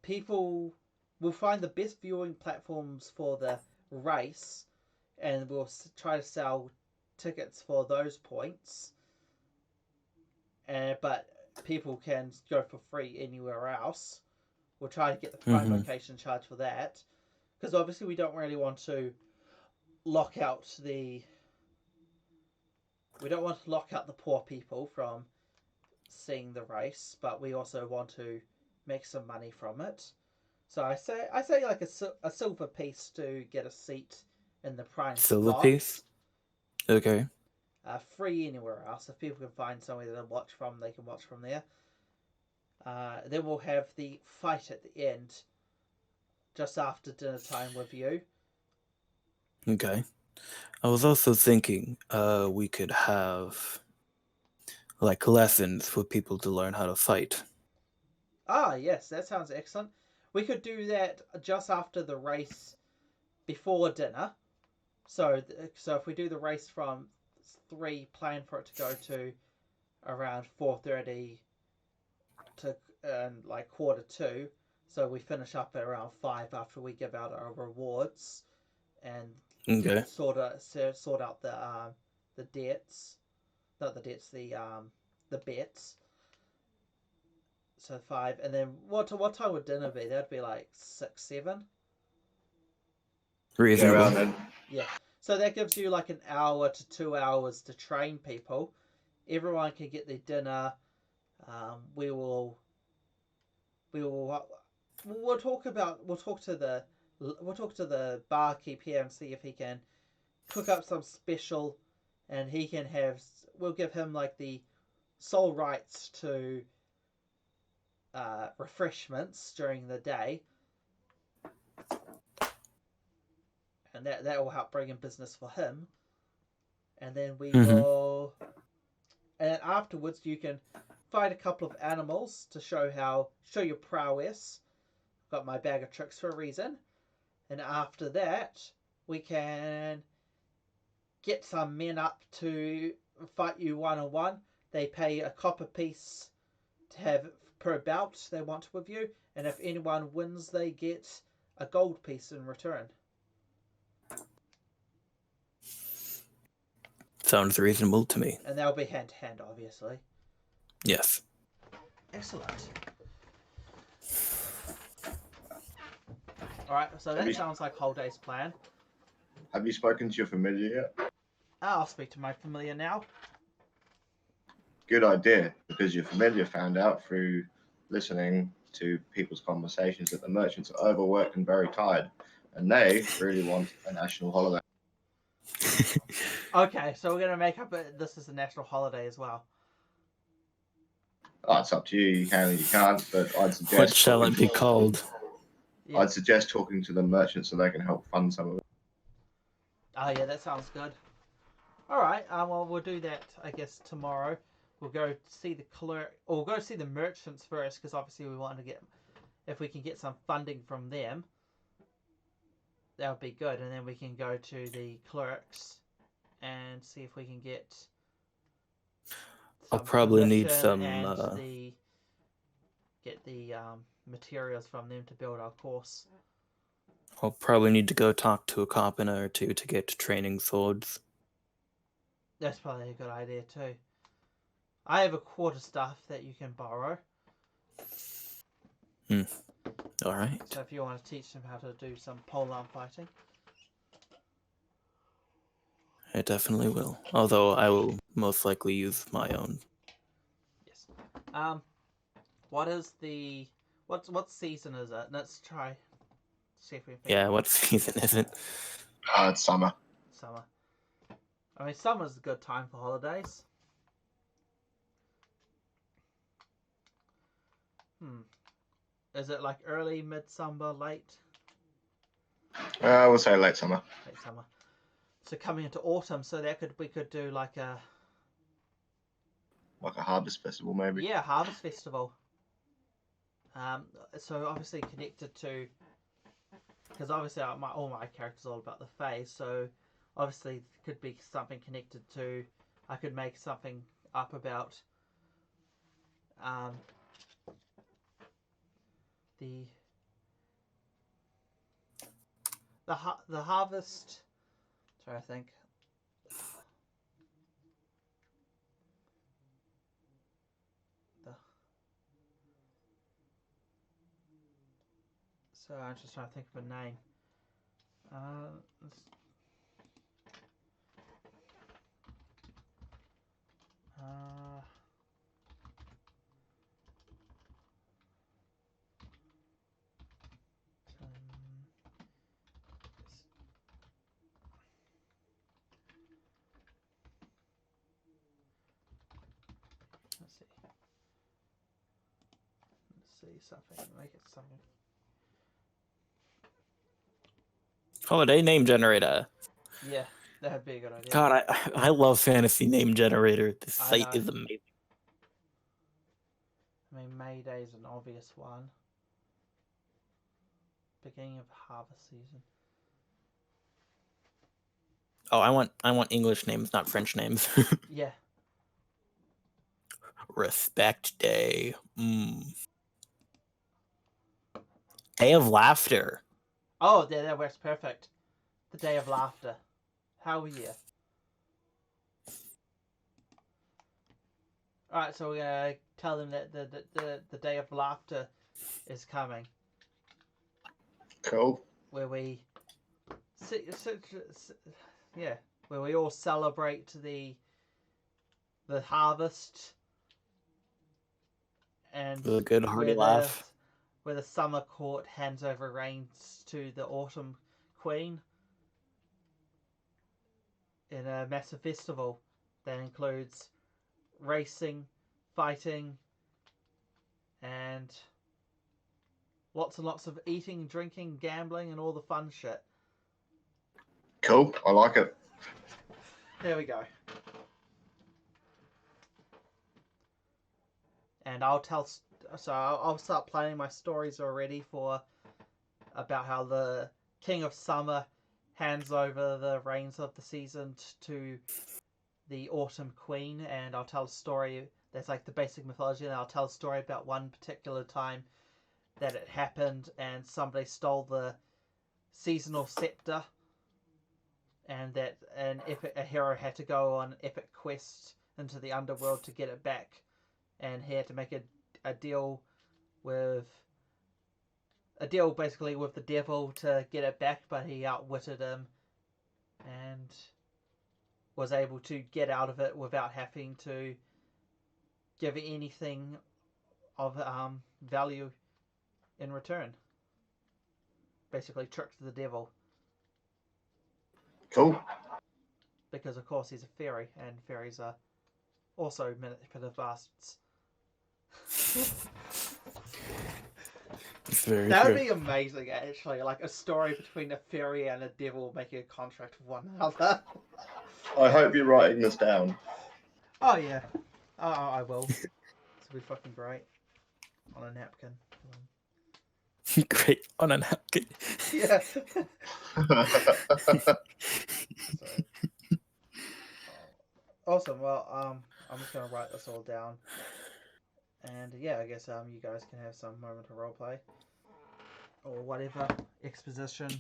People will find the best viewing platforms for the race, and we'll try to sell tickets for those points. But people can go for free anywhere else. We'll try to get the prime location charge for that, because obviously we don't really want to lock out the. We don't want to lock out the poor people from seeing the race, but we also want to make some money from it. So I say like a silver piece to get a seat in the prime
silver
spot.
Piece. Okay.
Free anywhere else. If people can find somewhere to watch from, they can watch from there. Then we'll have the fight at the end, just after dinner time with you.
Okay. I was also thinking we could have like lessons for people to learn how to fight.
Ah, yes, that sounds excellent. We could do that just after the race, before dinner. So if we do the race from 3, plan for it to go to around 4:30 to like 1:45. So we finish up at around 5 after we give out our rewards and sort out the debts, not the debts, the bets. So 5, and then what time would dinner be? That'd be like 6, 7.
Reasonable.
Around then.
Yeah. So that gives you like an hour to 2 hours to train people. Everyone can get their dinner. We'll talk to the barkeep here and see if he can cook up some special, and we'll give him like the sole rights to refreshments during the day, and that will help bring in business for him. And then we will, and afterwards you can fight a couple of animals to show your prowess. Got my bag of tricks for a reason. And after that, we can get some men up to fight you one-on-one. They pay a copper piece to have per bout they want with you, and if anyone wins, they get a gold piece in return.
Sounds reasonable to me.
And they'll be hand to hand, obviously.
Yes.
Excellent. Alright, so that sounds like Holday's plan.
Have you spoken to your familiar yet?
I'll speak to my familiar now.
Good idea, because your familiar found out through listening to people's conversations that the merchants are overworked and very tired, and they really want a national holiday.
Okay, so we're going to make up this is a national holiday as well.
Oh, it's up to you. You can or you can't, but I'd suggest...
What shall it be called?
Yeah. I'd suggest talking to the merchants so they can help fund some of it.
Oh, yeah, that sounds good. Alright, well, we'll do that, I guess, tomorrow. We'll go see the clerk, or we'll go see the merchants first, because obviously we want to get, if we can get some funding from them, that would be good. And then we can go to the clerks and see if we can get
I'll probably need
permission
some
and get the materials from them to build our course.
I'll probably need to go talk to a carpenter or two to get training swords.
That's probably a good idea too. I have a quarterstaff that you can borrow.
Alright.
So if you want to teach them how to do some polearm fighting.
I definitely will. Although I will most likely use my own.
Yes. What is the what season is it? Let's try. See if we can.
Yeah, what season is it?
It's summer.
Summer. I mean, summer's a good time for holidays. Is it like early, midsummer, late?
We'll say late summer.
Late summer. So coming into autumn, so we could do like a
harvest festival, maybe.
Yeah, harvest festival. So obviously connected to, because obviously all my characters are all about the Fae, so obviously it could be something connected to. I could make something up about the harvest. Sorry, I think. So I'm just trying to think of a name. Let's see something. Make it something.
Holiday name generator.
Yeah, that'd be a good idea.
God, I love fantasy name generator. The site is amazing.
I mean, May Day is an obvious one. Beginning of harvest season.
Oh, I want English names, not French names.
Yeah.
Respect Day. Day of Laughter.
Oh, that works perfect. The Day of Laughter. Hell yeah. Alright, so we're going to tell them that the Day of Laughter is coming.
Cool.
Where we... where we all celebrate the harvest. And
with a good hearty laugh.
Where the summer court hands over reins to the autumn queen. In a massive festival that includes racing, fighting, and lots and lots of eating, drinking, gambling, and all the fun shit.
Cool. I like it.
There we go. And I'll start planning my stories already for about how the King of Summer hands over the reins of the season to the Autumn Queen, and I'll tell a story that's like the basic mythology, and I'll tell a story about one particular time that it happened and somebody stole the seasonal scepter, and that a hero had to go on epic quest into the underworld to get it back, and he had to make a deal basically with the devil to get it back, but he outwitted him and was able to get out of it without having to give anything of value in return. Basically tricked the devil.
Cool.
Because of course he's a fairy, and fairies are also manipulative bastards.
Very
That would
true.
be amazing, actually. Like a story between a fairy and a devil making a contract with one another.
I hope you're writing this down.
Oh yeah, I will. This will be fucking great on a napkin.
Great on a napkin.
Yeah. Awesome. Well, I'm just gonna write this all down, and yeah, I guess you guys can have some moment of roleplay or whatever exposition.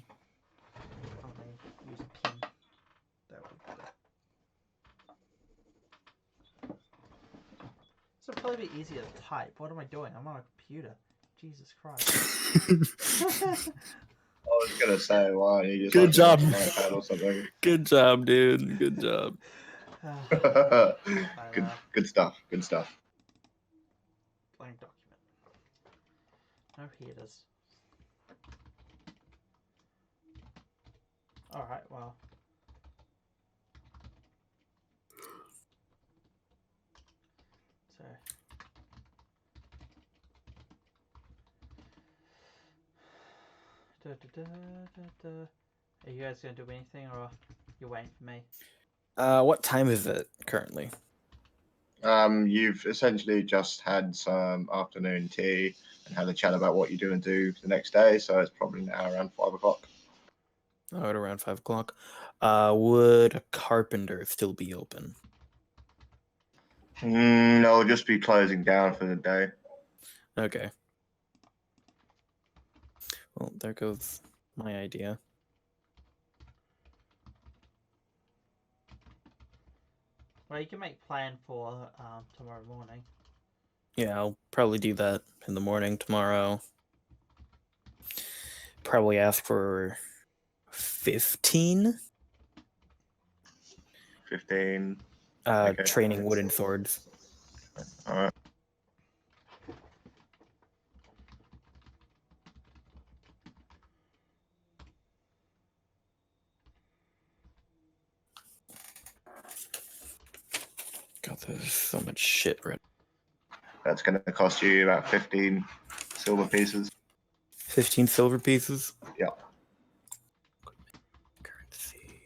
Oh, they use a pen. That would be better. This would probably be easier to type. What am I doing? I'm on a computer. Jesus Christ.
I was gonna say, why don't you just
Good job.
an iPad or something?
Good job, dude. Good job.
Good stuff. Good stuff.
Blank document. No headers. Alright, well. So. Are you guys going to do anything, or you're waiting for me?
What time is it currently?
You've essentially just had some afternoon tea and had a chat about what you do and do the next day, so it's probably now around 5 o'clock.
Oh, at around 5 o'clock. Would a carpenter still be open?
No, it'll just be closing down for the day.
Okay. Well, there goes my idea.
Well, you can make plan for tomorrow morning.
Yeah, I'll probably do that in the morning tomorrow. Probably ask for 15.
15. Okay.
Training wooden swords.
All right.
God, there's so much shit right.
That's going to cost you about 15 silver pieces.
15 silver pieces?
Yeah.
Currency.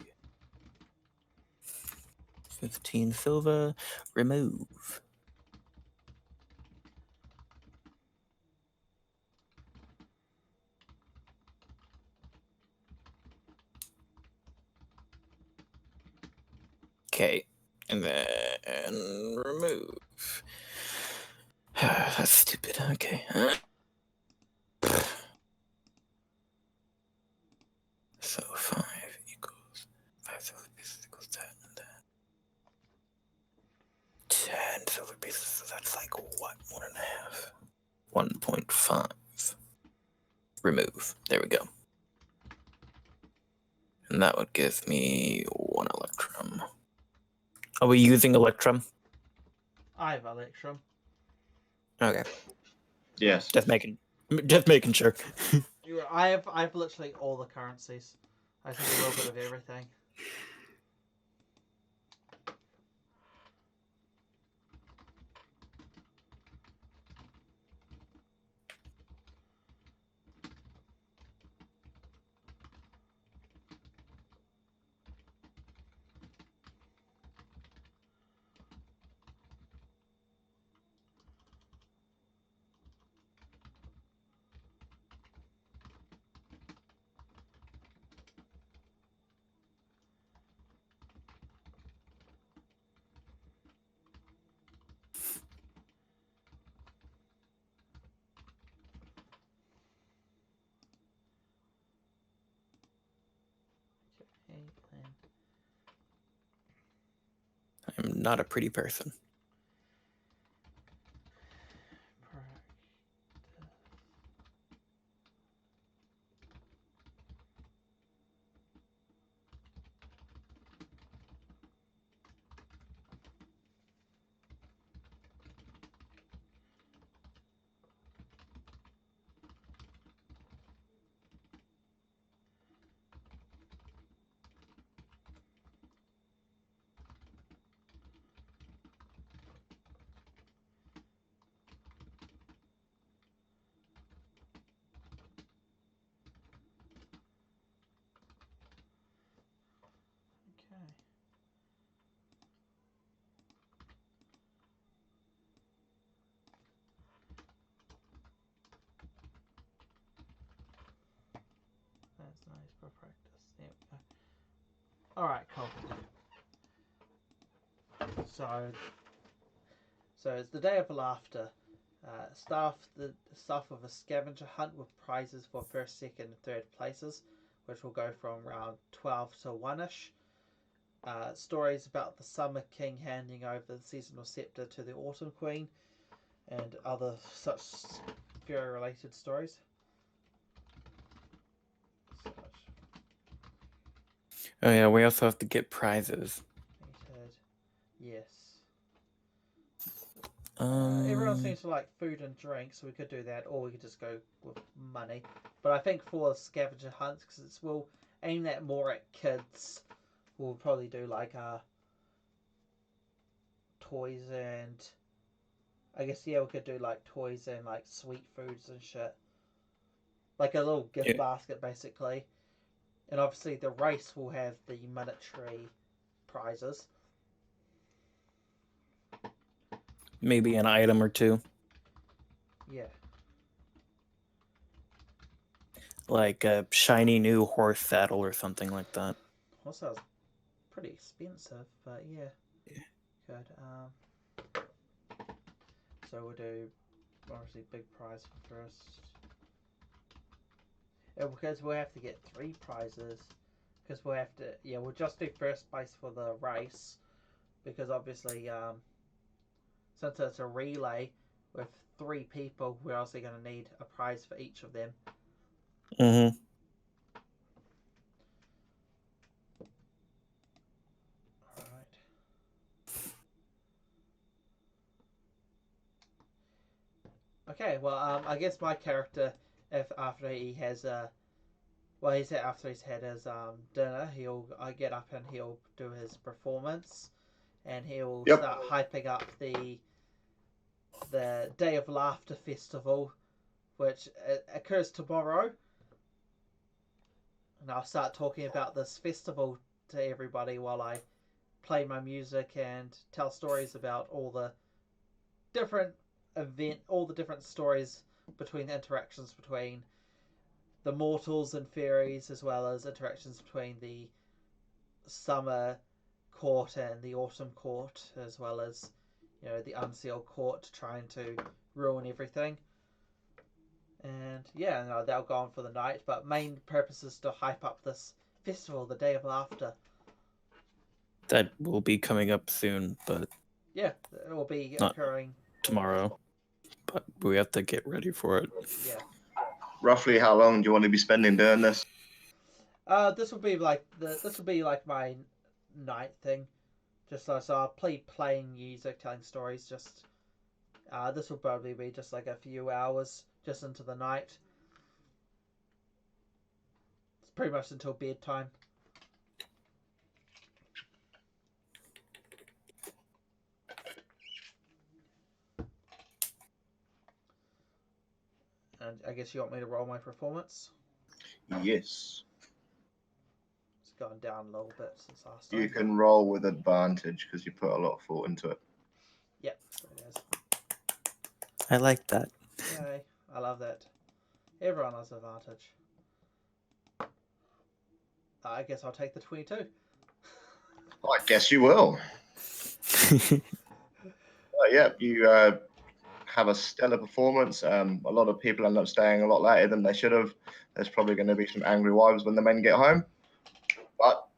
15 silver. Remove. Okay. And then remove. That's stupid. Okay. So 5 equals 5 silver pieces equals 10 and then 10 silver pieces. So that's like what? 1.5. 1.5. Remove. There we go. And that would give me 1 electrum. Are we using electrum?
I have Electrum.
Okay.
Yes.
Just making sure.
I have literally all the currencies. I think a little bit of everything.
I'm not a pretty person.
Okay. That's nice for practice. There we go. Alright, cool. So it's the day of laughter. Staff of a scavenger hunt with prizes for first, second, and third places, which will go from around 12 to 1ish. Stories about the Summer King handing over the seasonal scepter to the Autumn Queen, and other such fairy related stories.
Oh yeah, we also have to get prizes.
Yes. Everyone seems to like food and drink, so we could do that, or we could just go with money. But I think for scavenger hunts, because we'll aim that more at kids, we'll probably do like toys and I guess we could do like toys and like sweet foods and shit, like a little gift basket basically. And obviously the race will have the monetary prizes.
Maybe an item or two.
Yeah.
Like a shiny new horse saddle or something like that.
Horse saddle's pretty expensive, but yeah. Good. So we'll do obviously big prize for first. Because we'll have to get 3 prizes. Because we'll have to, we'll just do first place for the race. Because obviously, since it's a relay with 3 people, we're also going to need a prize for each of them.
Mm-hmm.
Alright. Okay, well, I guess my character, if after he has after he's had his dinner, he'll get up and he'll do his performance, and he'll start hyping up the Day of Laughter festival, which occurs tomorrow. And I'll start talking about this festival to everybody while I play my music and tell stories about all the different stories between the interactions between the mortals and fairies, as well as interactions between the summer court and the autumn court, as well as the unsealed court trying to ruin everything. And they'll go on for the night, but main purpose is to hype up this festival, the Day of Laughter.
That will be coming up soon, but
yeah, it will be occurring
tomorrow. But we have to get ready for it.
Yeah.
Roughly, how long do you want to be spending doing this?
This will be like my night thing. Just so I'll playing music, telling stories. Just this will probably be just like a few hours, just into the night. It's pretty much until bedtime. And I guess you want me to roll my performance?
Yes.
It's gone down a little bit since last time.
You can roll with advantage because you put a lot of thought into it.
Yep, it is.
I like that.
Yay, I love that. Everyone has advantage. I guess I'll take the 22.
I guess you will. Yeah, you have a stellar performance. A lot of people end up staying a lot later than they should have. There's probably going to be some angry wives when the men get home. But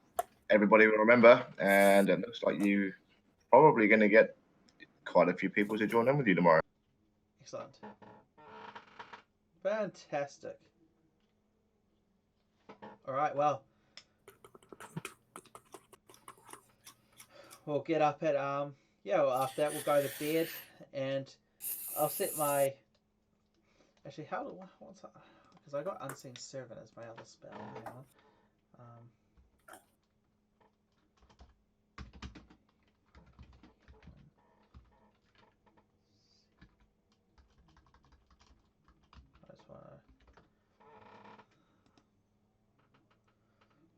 everybody will remember, and it looks like you probably going to get quite a few people to join in with you tomorrow.
Excellent. Fantastic. All right, well, we'll get up at well, after that we'll go to bed, and I'll set my. Actually, what's that? Because I got Unseen Servant as my other spell. Hang on. I just want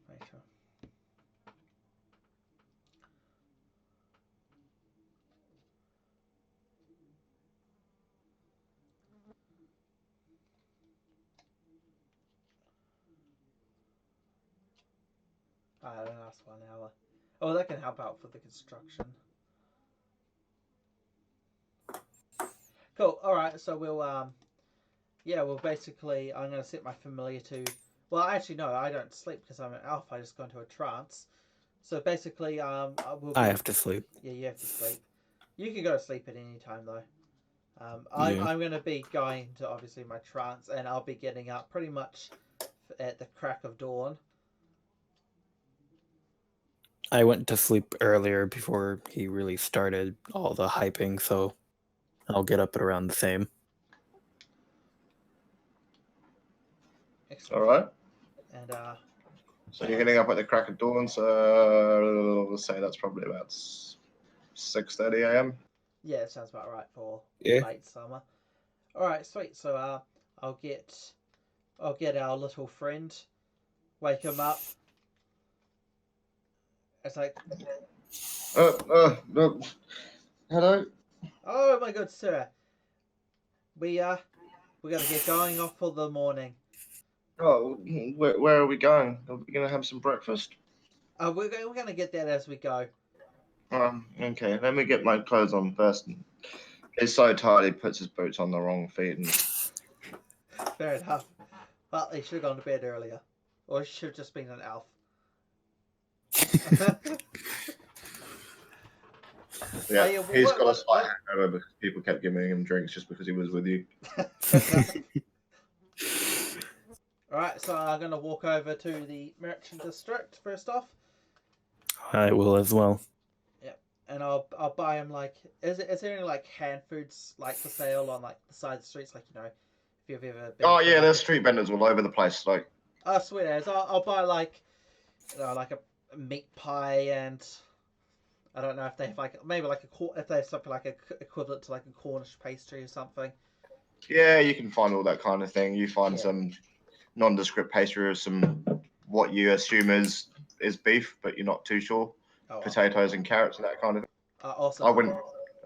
to make sure. I don't last 1 hour. Oh, that can help out for the construction. Cool. All right. So we'll we'll basically I'm gonna set my familiar to. Well, actually no, I don't sleep because I'm an elf. I just go into a trance. So basically I
have to sleep.
Yeah, you have to sleep. You can go to sleep at any time though. I'm gonna be going to obviously my trance, and I'll be getting up pretty much at the crack of dawn.
I went to sleep earlier before he really started all the hyping, so I'll get up at around the same.
Excellent.
All right.
And
so you're getting up at the crack of dawn. So let's say that's probably about 6:30 a.m.
Yeah, it sounds about right for
Yeah.
late summer. All right, sweet. So I'll get our little friend, wake him up. It's like,
hello.
oh my good sir, we gotta get going off for the morning.
Oh, where are we going? Are we gonna have some breakfast?
We're gonna get that as we go.
Okay. Let me get my clothes on first. He's so tired he puts his boots on the wrong feet. And...
Fair enough. Well, he should have gone to bed earlier, or he should have just been an elf.
Yeah, he's got a slight hangover because people kept giving him drinks just because he was with you.
Alright, so I'm going to walk over to the merchant district first off.
I will as well.
Yep, and I'll buy him like, is there any like hand foods like for sale on like the side of the streets, like, you know, if you've ever been.
Oh yeah, there's street vendors all over the place. Like,
oh sweet as, I'll buy like, you know, like a meat pie, and I don't know if they have like maybe like if they have something like a equivalent to like a Cornish pastry or something.
Yeah, you can find all that kind of thing. You find some nondescript pastry or some what you assume is beef, but you're not too sure. Potatoes and carrots and that kind of thing.
Also,
I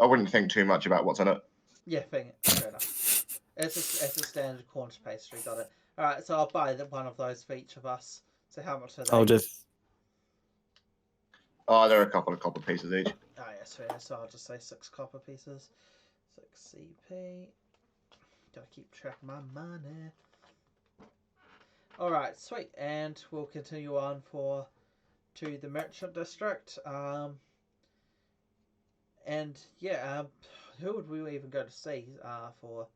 wouldn't think too much about what's in it.
Yeah, fair enough. It's a standard Cornish pastry. Got it. All right, so I'll buy one of those for each of us. So how much are they?
I'll just.
Oh, they're a couple of copper pieces each.
Oh yes, fair. So I'll just say 6 copper pieces. 6 CP. Gotta keep track of my money. All right, sweet, and we'll continue on to the merchant district. And yeah, who would we even go to see for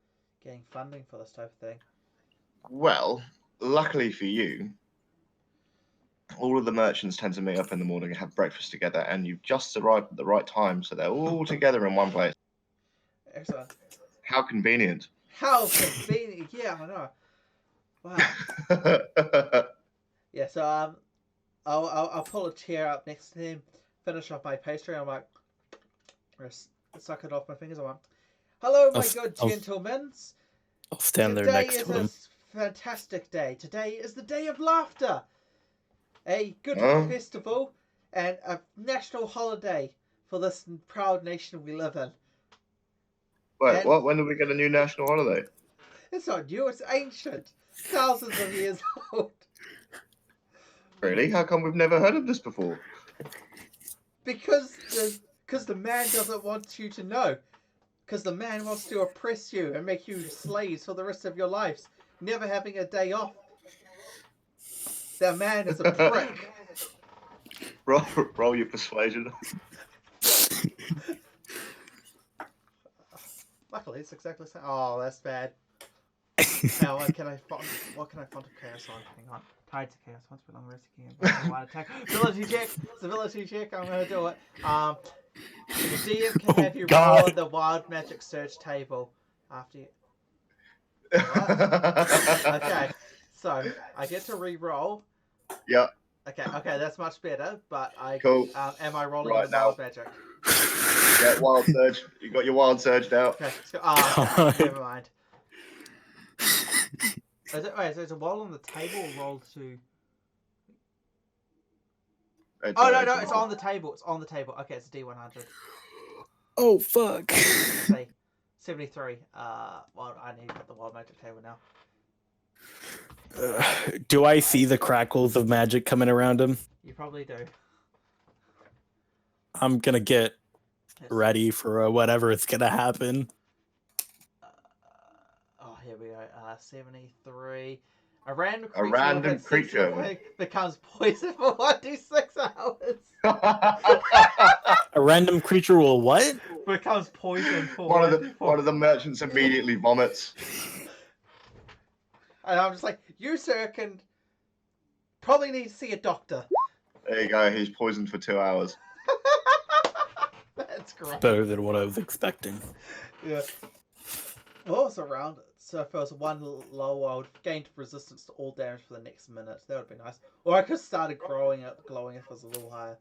getting funding for this type of thing?
Well, luckily for you, all of the merchants tend to meet up in the morning and have breakfast together, and you've just arrived at the right time, so they're all together in one place.
Excellent.
How convenient.
How convenient. Yeah, I know. Wow. Yeah, so I'll pull a chair up next to him, finish off my pastry, and I'm like, suck it off my fingers. I'm like, hello, my good gentlemen.
I'll stand there next to him.
Today is a fantastic day. Today is the day of laughter. A good festival and a national holiday for this proud nation we live in.
Wait, what? When did we get a new national holiday?
It's not new, it's ancient. Thousands of years old.
Really? How come we've never heard of this before?
Because the man doesn't want you to know. Because the man wants to oppress you and make you slaves for the rest of your lives, never having a day off. That man is a prick.
roll your persuasion.
Luckily, it's exactly the same. Oh, that's bad. Now, what can I font of chaos on? Hang on. Tied to chaos. Once belong rescue and attack. Ability check. Ability check. I'm gonna do it. The DM can have you roll on the wild magic search table after you. What? Okay. So I get to re-roll.
Yeah.
Okay, that's much better. But
Cool.
Am I rolling
Right
with
now.
wild magic?
Yeah, wild surge. You got your wild surge now.
Okay. Okay, never mind. Is it a roll on the table or roll to? No, it's on the table. It's on the table. Okay, it's a D100.
Oh fuck.
Say 73. Well, I need to put the wild magic table now.
Do I see the crackles of magic coming around him?
You probably do.
I'm gonna get ready for whatever is gonna happen.
Here we go. 73. A random
creature
becomes poison for 1d6 hours.
A random creature will what?
Becomes poison for
one of the merchants immediately vomits.
And I'm just like, you sir can probably need to see a doctor.
There you go. He's poisoned for 2 hours.
That's great.
Better than what I was expecting.
Yeah. What was around it? So if it was one low, I would gain resistance to all damage for the next minute. That would be nice. Or I could have started glowing if it was a little higher.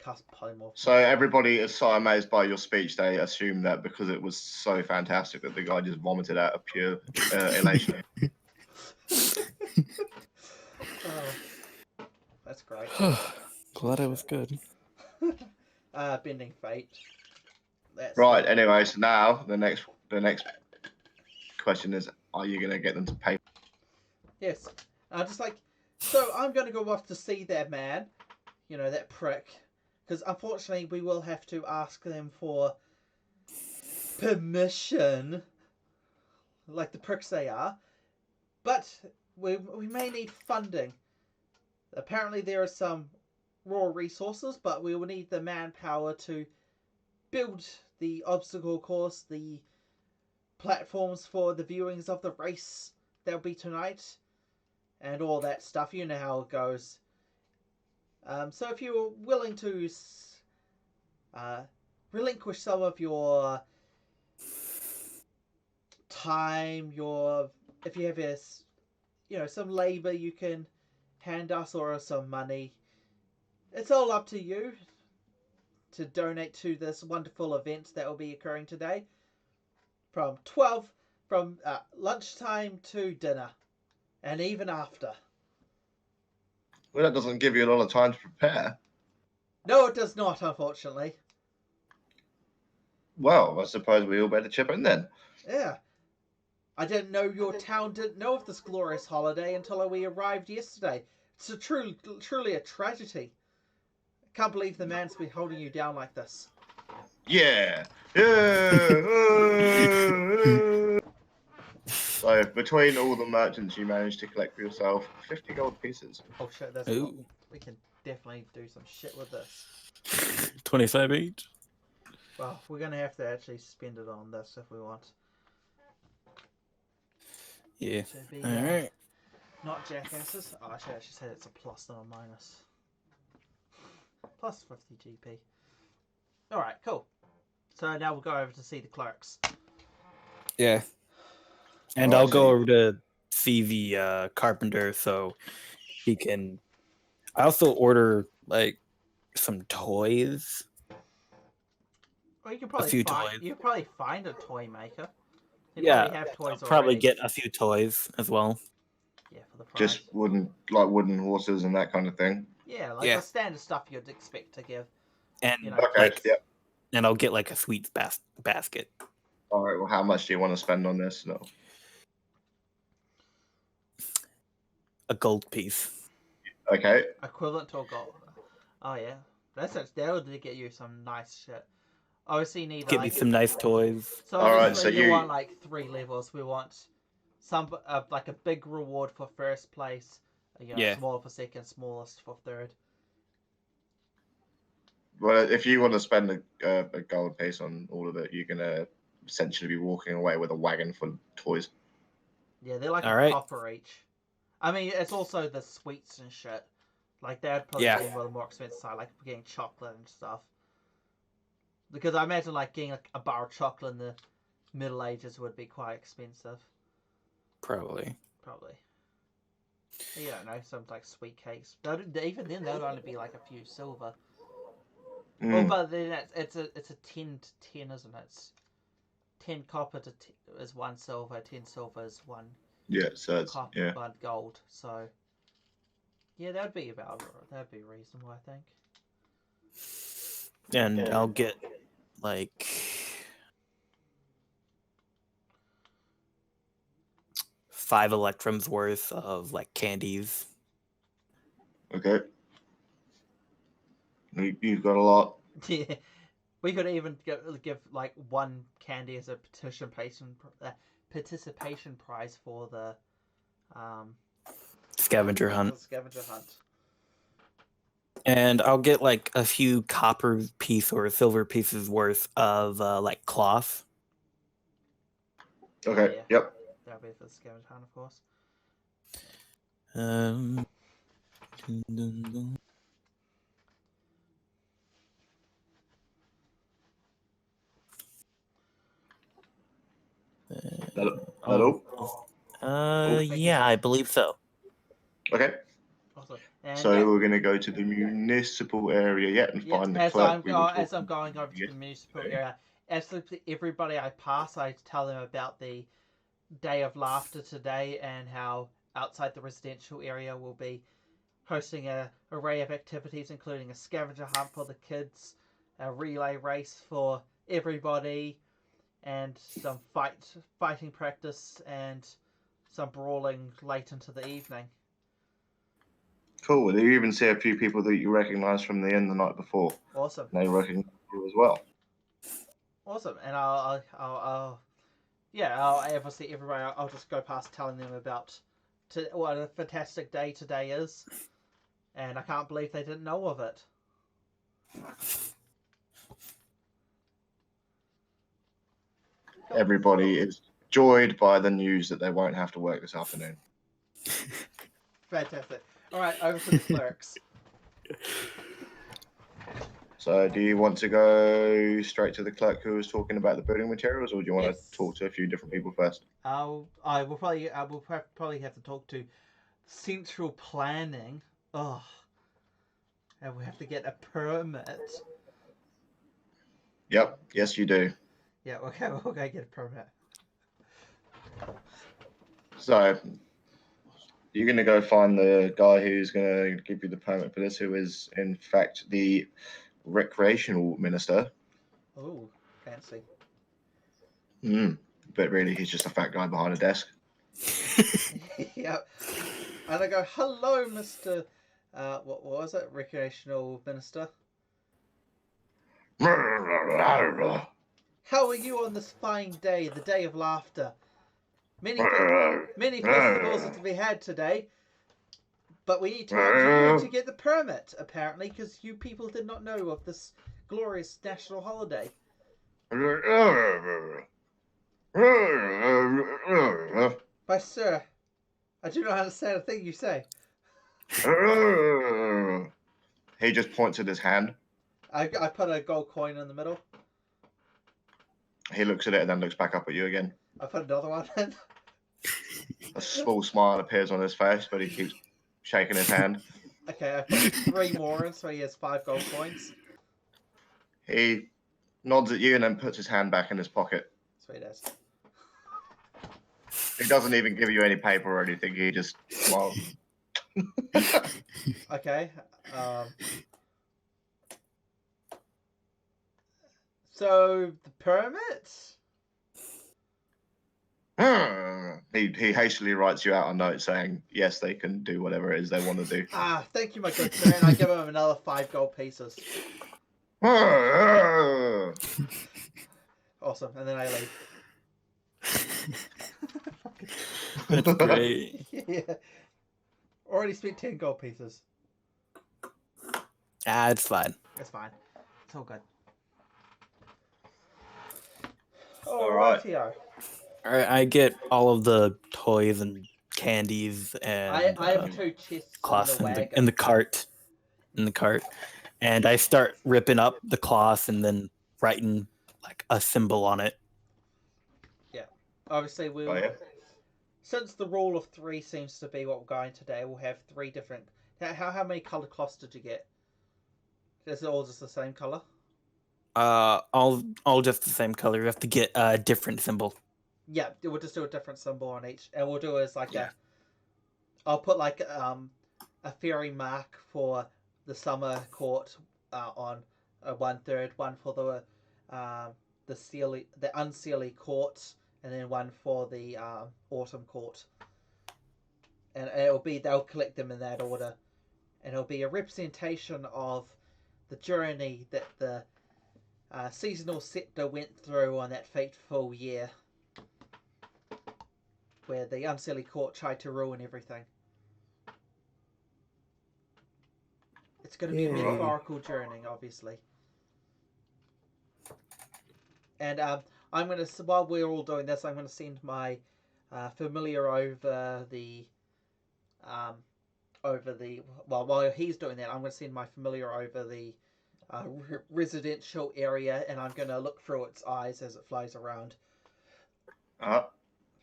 Cast polymorph.
So everybody is so amazed by your speech, they assume that because it was so fantastic that the guy just vomited out of pure elation.
That's great.
Glad I was good.
Bending fate.
Right. Anyway, so now the next question is: are you going to get them to pay?
Yes. Just like, so I'm going to go off to see that man. You know, that prick. Because unfortunately, we will have to ask them for permission, like the pricks they are. But we may need funding. Apparently, there are some raw resources, but we will need the manpower to build the obstacle course, the platforms for the viewings of the race that'll be tonight, and all that stuff. You know how it goes. So if you're willing to relinquish some of your time, if you have some labor you can hand us or some money, it's all up to you to donate to this wonderful event that will be occurring today from lunchtime to dinner and even after.
Well, that doesn't give you a lot of time to prepare.
No, it does not, unfortunately.
Well, I suppose we all better chip in then.
Yeah. I didn't know your town didn't know of this glorious holiday until we arrived yesterday. It's truly a tragedy. I can't believe the man's been holding you down like this.
Yeah. So between all the merchants you managed to collect for yourself, 50 gold pieces.
Oh shit, we can definitely do some shit with this.
25 each.
Well, we're gonna have to actually spend it on this if we want.
Yeah.
Be,
Alright.
Not jackasses. Oh, I should actually say it's a plus, not a minus. Plus 50 GP. Alright, cool. So now we'll go over to see the clerks.
Yeah. And I'll go over to see the carpenter so he can... I also order, like, some toys.
Well, you can probably find a toy maker. They
yeah,
have toys
I'll probably
already.
get a few toys as well.
Yeah, for the price.
Just wooden horses and that kind of thing.
Yeah, the standard stuff you'd expect to give.
And
okay,
and I'll get like a sweets basket.
All right. Well, how much do you want to spend on this? No.
A gold piece.
Okay.
Equivalent to a gold. Oh yeah, that'll get you some nice shit. Obviously, you need
get me some nice toys.
So alright, so you want like 3 levels. We want some like a big reward for first place. Smaller for second, smallest for third.
Well, if you want to spend a gold piece on all of it, you're gonna essentially be walking away with a wagon full of toys.
Yeah, they're like
All
a
right.
copper each. I mean, it's also the sweets and shit. Like that'd probably
Yeah.
be on the more expensive side, like getting chocolate and stuff. Because I imagine like getting like, a bar of chocolate in the Middle Ages would be quite expensive.
Probably.
Probably. You don't know, some like sweet cakes. Even then, that would only be like a few silver. Well, but then it's a 10 to 10, isn't it? It's 10 copper is 1 silver, 10 silver is 1
Yeah, so it's
copper, 1 gold. So yeah, that'd be reasonable, I think.
And I'll get like 5 electrums worth of like candies.
Okay. You've got a lot.
Yeah, we could even give like 1 candy as a participation prize for the
Scavenger hunt.
scavenger hunt.
And I'll get like a few copper piece or silver pieces worth of like cloth.
Okay.
Yeah.
Yep.
That'll be for the scavenger hunt, of course.
Hello.
Yeah, I believe so.
Okay.
Awesome. And
So we're going to go to the municipal area, and find the clerk.
As I'm going over to the municipal area, absolutely everybody I pass, I tell them about the Day of Laughter today and how outside the residential area will be hosting an array of activities, including a scavenger hunt for the kids, a relay race for everybody, and some fighting practice and some brawling late into the evening.
Cool. You even see a few people that you recognise from the inn the night before.
Awesome.
They recognise you as well.
Awesome. And I'll obviously everybody. I'll just go past telling them about what a fantastic day today is, and I can't believe they didn't know of it.
Everybody is joyed by the news that they won't have to work this afternoon.
Fantastic. All right, over to the clerks.
So, do you want to go straight to the clerk who was talking about the building materials, or do you want to talk to a few different people first?
I will probably have to talk to central planning. Oh, and we have to get a permit.
Yep. Yes, you do.
Yeah, okay, we'll go get a permit.
So, you're going to go find the guy who's going to give you the permit for this, who is, in fact, the recreational minister.
Oh, fancy.
But really, he's just a fat guy behind a desk.
Yep. And I go, hello, Mr. What was it? Recreational minister. How are you on this fine day, the day of laughter? Many festivals are to be had today, but we need to come to you to get the permit, apparently, because you people did not know of this glorious national holiday. Why, sir, I do not understand a thing you say.
He just points at his hand.
I put a gold coin in the middle.
He looks at it and then looks back up at you again.
I put another one in.
A small smile appears on his face, but he keeps shaking his hand.
Okay, I put 3 more in, so he has 5 gold coins.
He nods at you and then puts his hand back in his pocket.
Sweet as.
He doesn't even give you any paper or anything. He just smiles.
Okay. So the permit?
He hastily writes you out a note saying, yes, they can do whatever it is they want to do.
Thank you, my good sir. And I give him another 5 gold pieces. Awesome. And then I leave.
That's great.
Yeah. Already spent 10 gold pieces.
It's fine.
It's fine. It's all good.
All right.
Rightio.
All right, I get all of the toys and candies and
I have 2 chests
cloth
in the
in
wagon.
the cart. In the cart, and I start ripping up the cloth and then writing like a symbol on it.
Yeah. Obviously, we'll.
Oh, yeah.
Since the rule of 3 seems to be what we're going today, we'll have 3 different. How many coloured cloths did you get? Is it all just the same colour?
All just the same color. You have to get a different symbol.
Yeah, we'll just do a different symbol on each, and we'll do it as like
Yeah.
I'll put like a fairy mark for the summer court on 1/3, one for the unseelie court, and then one for the autumn court. And they'll collect them in that order, and it'll be a representation of the journey that the seasonal scepter went through on that fateful year, where the unseelie court tried to ruin everything. It's going to be a metaphorical journey, obviously. And I'm going to, while we're all doing this, I'm going to send my familiar over the, while he's doing that, I'm going to send my familiar over the residential area, and I'm going to look through its eyes as it flies around.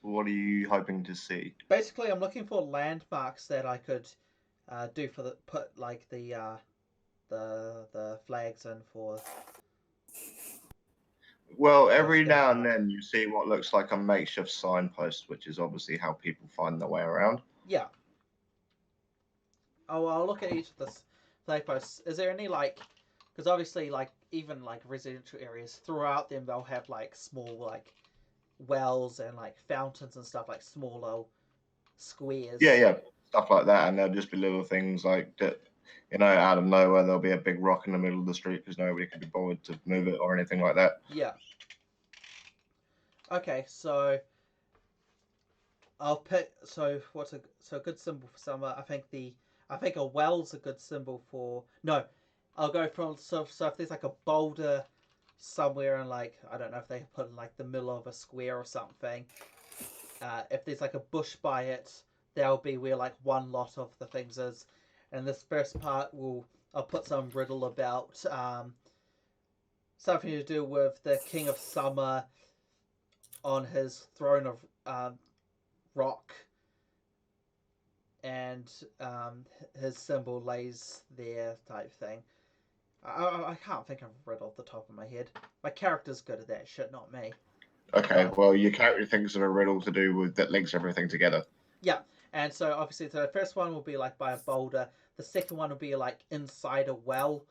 What are you hoping to see?
Basically, I'm looking for landmarks that I could do for put like the flags in for.
Well, every now and then you see what looks like a makeshift signpost, which is obviously how people find their way around.
Yeah. Oh, I'll look at each of the flag posts. Is there any like, because obviously like even like residential areas throughout them they'll have like small like wells and like fountains and stuff, like smaller squares.
Yeah, stuff like that, and there'll just be little things like that. Out of nowhere there'll be a big rock in the middle of the street because nobody can be bothered to move it or anything like that.
Yeah. Okay, so I'll pick. So what's a good symbol for summer? I think a well's a good symbol for. No, I'll go from so if there's like a boulder somewhere in like, I don't know if they put in like the middle of a square or something. If there's like a bush by it, that'll be where like one lot of the things is. And this first part I'll put some riddle about something to do with the King of Summer on his throne of rock, and his symbol lays there type thing. I can't think of a riddle off the top of my head. My character's good at that shit, not me.
Okay, well, your character thinks of a riddle to do with that links everything together.
Yeah, and so obviously the first one will be like by a boulder. The second one will be like inside a well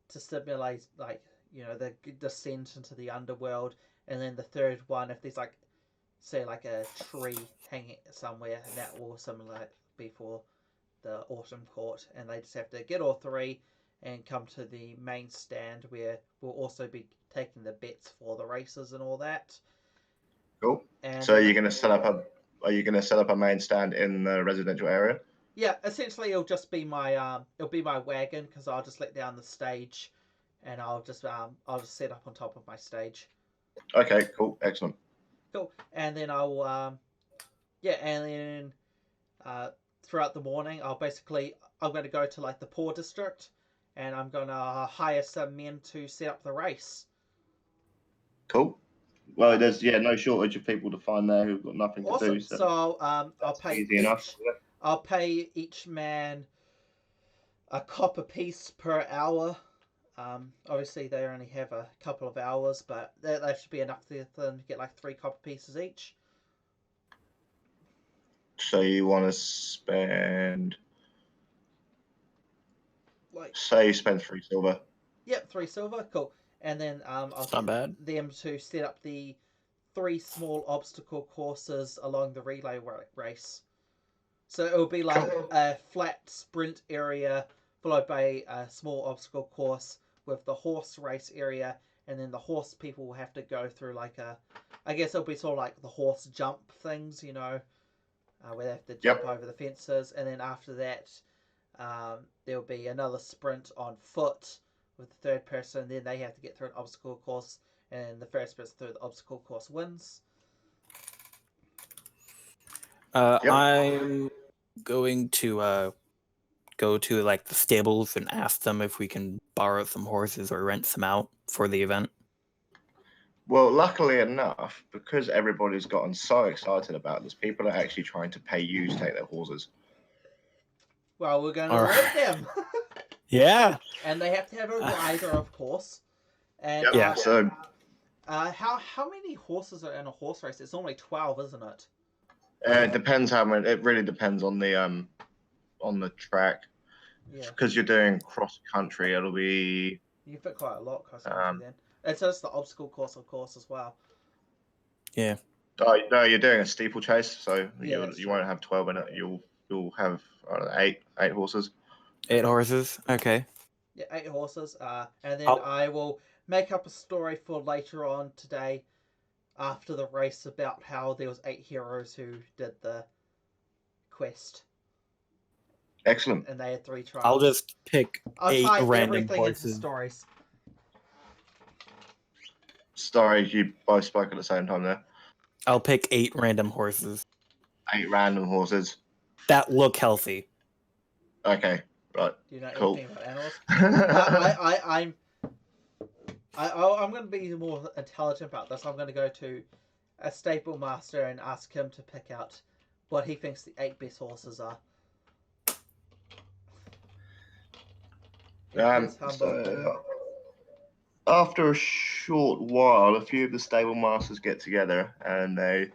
to simulate like the descent into the underworld. And then the third one, if there's like say like a tree hanging somewhere, and that will simulate before the autumn court. And they just have to get all 3 and come to the main stand where we'll also be taking the bets for the races and all that.
Cool.
And
so you're going to set up a main stand in the residential area?
Yeah, essentially it'll just be my wagon, because I'll just let down the stage, and I'll just set up on top of my stage.
Okay, cool, excellent.
Cool, and then I'll throughout the morning I'm going to go to like the poor district, and I'm going to hire some men to set up the race.
Cool. Well, there's no shortage of people to find there who've got nothing to do.
So I'll pay
easy enough.
I'll pay each man a copper piece per hour. Obviously they only have a couple of hours, but that should be enough for them to get like 3 copper pieces each.
So you want to spend,
like,
say you spend 3 silver.
Yep, 3 silver, cool. And then I'll
not bad.
Them to set up the 3 small obstacle courses along the relay race. So it'll be like a flat sprint area followed by a small obstacle course with the horse race area, and then the horse people will have to go through like I guess it'll be sort of like the horse jump things, where they have to jump over the fences, and then after that there'll be another sprint on foot with the third person. Then they have to get through an obstacle course, and the first person through the obstacle course wins.
Yep.
I'm going to go to like the stables and ask them if we can borrow some horses or rent some out for the event.
Well, luckily enough, because everybody's gotten so excited about this, people are actually trying to pay you to take their horses.
Well, we're going to
All
rent
right.
them,
Yeah.
and they have to have a rider, of course. And
Yep.
Yeah.
So
how many horses are in a horse race? It's normally 12, isn't it?
it depends how many. It really depends on the track.
Yeah.
Because you're doing cross country, it'll be
You can fit quite a lot cross country then. It's just the obstacle course, of course, as well.
Yeah.
oh no, you're doing a steeplechase, so
Yeah,
you won't have 12 in it. You'll have eight horses.
8 horses. Okay.
Yeah, 8 horses. And then
I'll-
I will make up a story for later on today, after the race, about how there was 8 heroes who did the quest,
Excellent.
and they had 3 trials.
I'll just pick
I'll
8
tie
random
everything into
horses.
stories.
Sorry, you both spoke at the same time there.
I'll pick 8 random horses
8 random horses.
that look healthy.
Okay, right.
Do you know
Cool.
anything about animals? I'm going to be more intelligent about this. I'm going to go to a stable master and ask him to pick out what he thinks the 8 best horses are.
So, after a short while, a few of the stable masters get together and they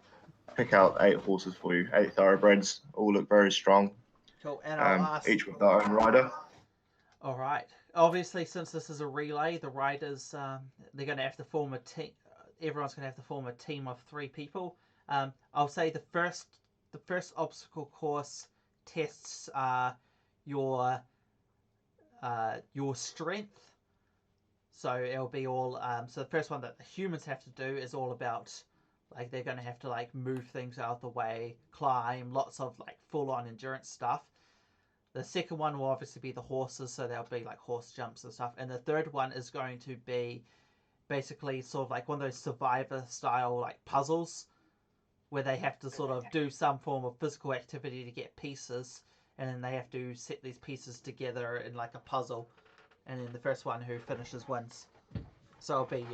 pick out 8 horses for you. 8 thoroughbreds, all look very strong.
Cool, and I'll ask.
Each with their own rider.
All right. Obviously, since this is a relay, the riders they're going to have to form a team. Everyone's going to have to form a team of 3 people. I'll say the first obstacle course tests your strength. So it'll be all. So the first one that the humans have to do is all about, like, they're going to have to like move things out of the way, climb, lots of like full on endurance stuff. The second one will obviously be the horses, so there'll be like horse jumps and stuff. And the third one is going to be basically sort of like one of those survivor style like puzzles, where they have to sort of do some form of physical activity to get pieces, and then they have to set these pieces together in like a puzzle, and then the first one who finishes wins. So it'll be,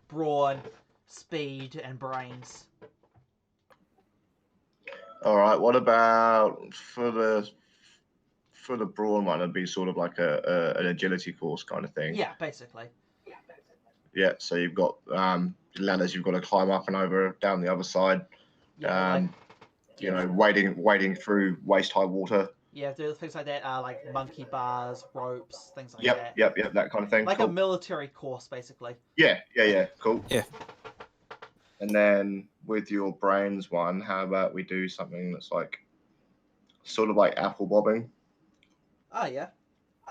brawn, speed, and brains.
All right. What about for the brawn one? It'd be sort of like an agility course kind of thing.
Yeah, basically.
Yeah. So you've got ladders you've got to climb up and over down the other side.
Yeah,
Wading through waist high water.
Yeah, do things like that, like monkey bars, ropes, things like
Yep,
that.
that kind of thing.
Like
cool.
a military course, basically.
Yeah, cool.
Yeah.
And then with your brains one, how about we do something that's like sort of like apple bobbing?
Oh yeah,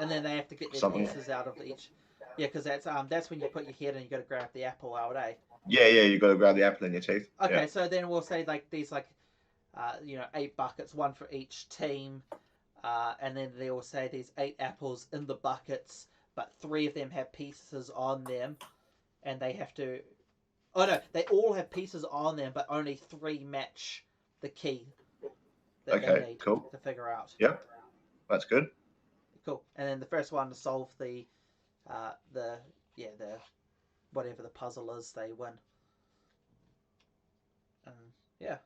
and then they have to get their pieces out of each. Yeah, because that's when you put your head and you got to grab the apple out, eh?
Yeah, you got to grab the apple in your teeth.
Okay,
yeah.
So then we'll say like these 8 buckets, one for each team, and then they will say there's 8 apples in the buckets, but 3 of them have pieces on them, and they have to. Oh no, they all have pieces on them, but only 3 match the key that they need
cool.
to figure out.
Yep, that's good.
Cool. And then the first one to solve the whatever the puzzle is, they win. Yeah.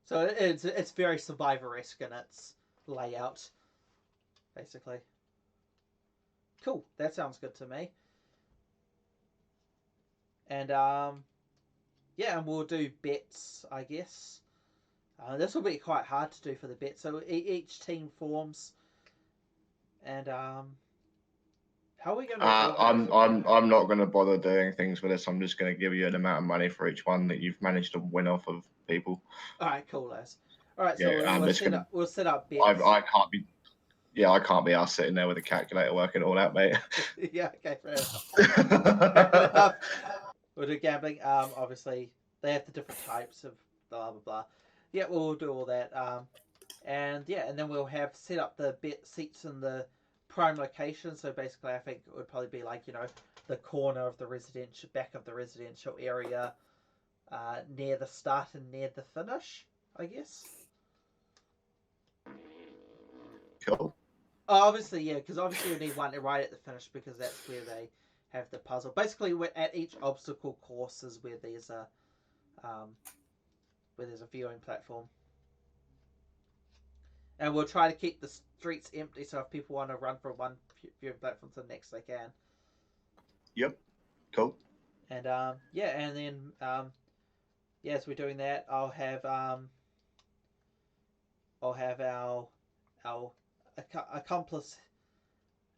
So it's very Survivor-esque in its layout, basically. Cool. That sounds good to me. And and we'll do bets, I guess. This will be quite hard to do for the bets. So each team forms, and how are we going to?
I'm not going to bother doing things for this. I'm just going to give you an amount of money for each one that you've managed to win off of people.
All right, cool, Les. All right, so we'll set up bets.
I can't be. Yeah, I can't be asked sitting there with a calculator working it all out, mate.
Yeah, okay, fair enough. We'll do gambling. Obviously, they have the different types of blah blah blah. Yeah, we'll do all that. And then we'll have set up the bet seats in the prime location. So basically, I think it would probably be like, the corner of the residential, back of the residential area, near the start and near the finish, I guess.
Cool.
Obviously, yeah, because obviously we need one right at the finish because that's where they have the puzzle. Basically, we're at each obstacle course is where there's a viewing platform, and we'll try to keep the streets empty. So if people want to run from one viewing platform to the next, they can.
Yep. Cool.
And and then as we're doing that, I'll have our accomplice,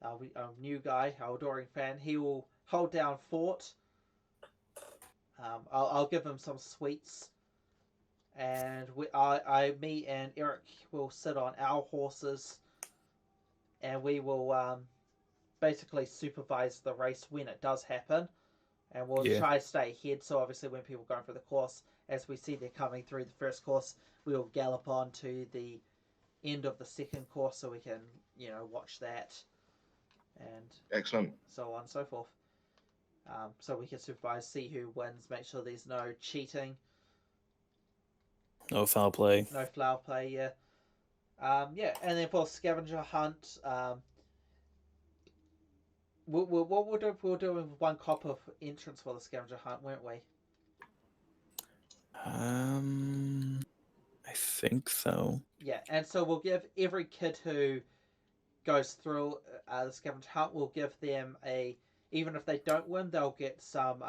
our new guy, our adoring fan. He will hold down fort. I'll give him some sweets, and me and Eric will sit on our horses, and we will basically supervise the race when it does happen, and we'll try to stay ahead. So obviously, when people go through the course, as we see they're coming through the first course, we will gallop on to the end of the second course so we can watch that, and
Excellent.
so on and so forth. So we can supervise, see who wins, make sure there's no cheating,
No foul play.
no foul play. And then for scavenger hunt, we'll do one cop of entrance for the scavenger hunt, weren't we?
I think so.
Yeah, and so we'll give every kid who goes through the scavenger hunt, we'll give them even if they don't win, they'll get some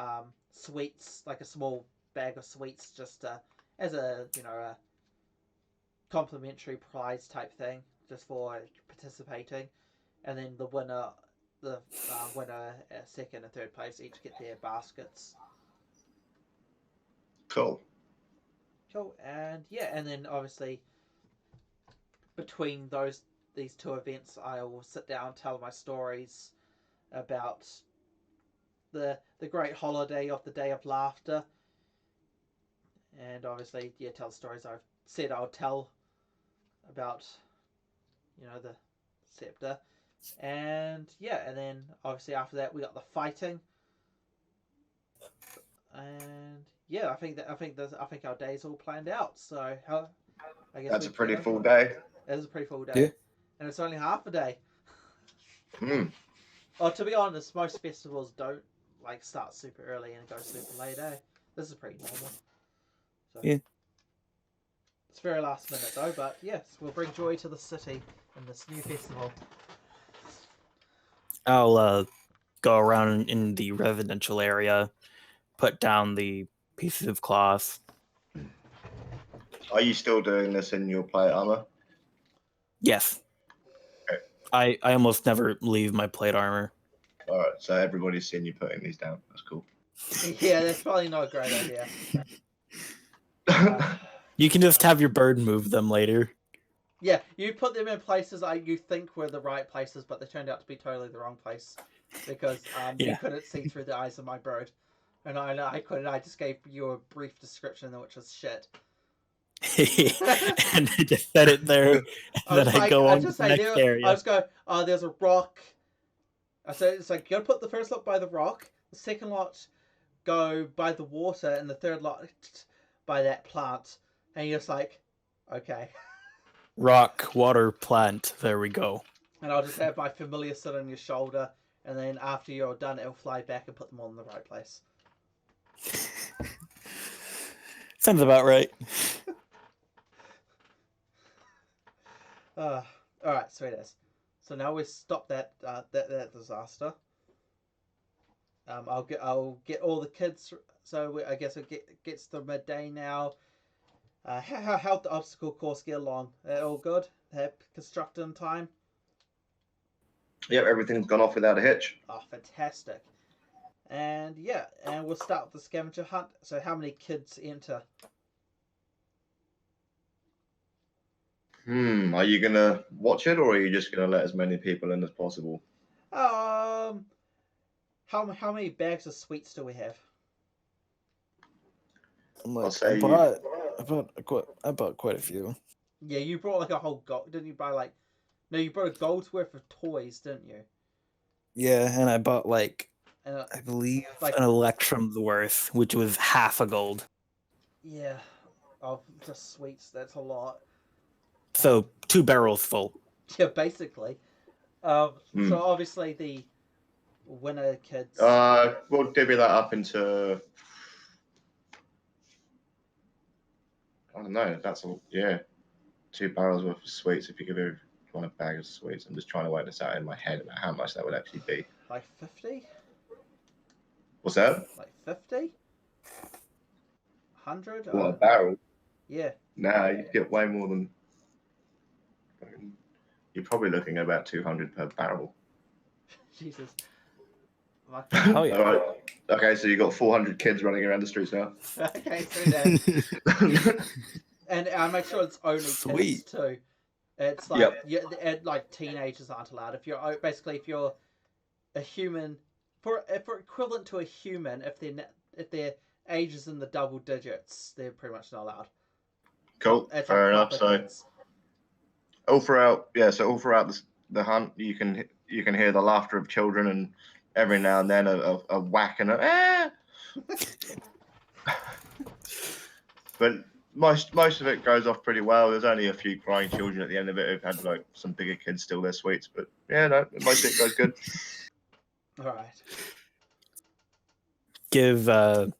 sweets, like a small bag of sweets, just as a complimentary prize type thing, just for participating. And then the winner, second and third place, each get their baskets.
Cool.
And and then obviously between these two events, I will sit down and tell my stories about the great holiday of the Day of Laughter, and obviously tell stories I've said I'll tell about the scepter, and then obviously after that we got the fighting, and I think our day's all planned out. So I guess
that's a pretty full day.
It is a pretty full day,
Yeah.
and it's only half a day.
Well,
to be honest, most festivals don't start super early and go super late. This is pretty normal. So,
yeah.
It's very last minute though, but yes, we'll bring joy to the city in this new festival.
I'll go around in the residential area, put down the pieces of cloth.
Are you still doing this in your plate armor?
Yes.
Okay.
I almost never leave my plate armor.
All right, so everybody's seen you putting these down. That's cool.
Yeah, that's probably not a great idea.
You can just have your bird move them later.
Yeah, you put them in places you think were the right places, but they turned out to be totally the wrong place because you couldn't see through the eyes of my bird, and I couldn't. I just gave you a brief description, which was shit.
And I just set it there, and then I go on to the next area.
I just go, there's a rock. I said, it's like, you gotta put the first lot by the rock, the second lot go by the water, and the third lot by that plant. And you're just like, okay.
Rock, water, plant. There we go.
And I'll just have my familiar sit on your shoulder, and then after you're done, it'll fly back and put them all in the right place.
Sounds about right.
Alright, sweet as. So now we've stopped that disaster. I'll get all the kids. So I guess it gets to midday now. How'd the obstacle course get along? All good? Have constructed in time?
Yep, everything's gone off without a hitch.
Oh, fantastic. And and we'll start with the scavenger hunt. So how many kids enter?
Are you gonna watch it, or are you just gonna let as many people in as possible?
How many bags of sweets do we have?
I bought quite a few.
Yeah, you brought like a whole didn't you buy like No, you brought a gold's worth of toys, didn't you?
Yeah, and I bought like
And
I believe
like
an electrum's worth, which was half a gold.
yeah, of just sweets. That's a lot.
So 2 barrels full.
Yeah, basically.
Hmm.
So obviously the winner kids.
We'll divvy that up into. I don't know. That's all. Yeah, 2 barrels worth of sweets. If you give everyone a bag of sweets, I'm just trying to work this out in my head about how much that would actually be.
Like 50?
What's that?
Like 50? 100?
What, a barrel?
Yeah.
Nah, you'd get way more than. You're probably looking at about 200 per barrel.
Jesus.
Oh yeah.
All right. Okay, so you got 400 kids running around the streets now.
Okay, so then. And I make sure it's only
Sweet.
kids too. It's like like teenagers aren't allowed. If you're if you're a human, for equivalent to a human, if their age is in the double digits, they're pretty much not allowed.
Cool.
It's
Fair
like
enough.
proper
So
kids.
all throughout the hunt, you can hear the laughter of children, and every now and then a whack and a but most of it goes off pretty well. There's only a few crying children at the end of it who've had like some bigger kids steal their sweets, but yeah, no, most of it goes good.
All right.
Give a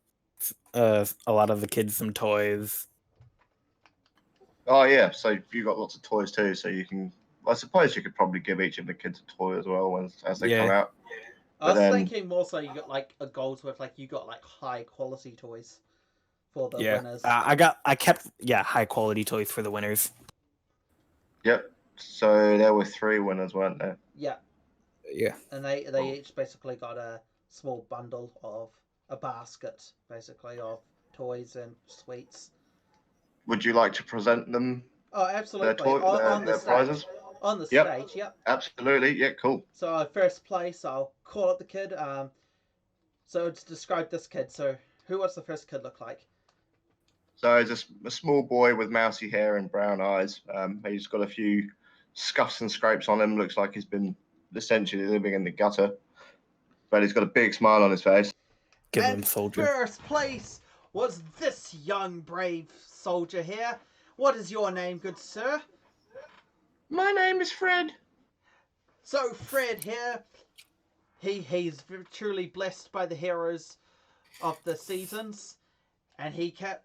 lot of the kids some toys.
Oh yeah, so you got lots of toys too, so you can. I suppose you could probably give each of the kids a toy as well as they come out.
I was thinking more so you got like a gold's worth, like you got like high quality toys for the winners.
I kept high quality toys for the winners.
Yep. So there were 3 winners, weren't there?
Yeah.
Yeah.
And they each basically got a small bundle of a basket, basically, of toys and sweets.
Would you like to present them?
Oh, absolutely. On the
their
stage.
prizes?
On the
Yep.
stage, yep.
Absolutely. Yeah, cool.
So first place, I'll call up the kid. So to describe this kid, so what's the first kid look like?
So he's a small boy with mousy hair and brown eyes. He's got a few scuffs and scrapes on him. Looks like he's been essentially living in the gutter. But he's got a big smile on his face.
Give
and
him soldier.
First place was this young brave soldier here. What is your name, good sir?
My name is Fred.
So Fred here, he's truly blessed by the heroes of the seasons, and he got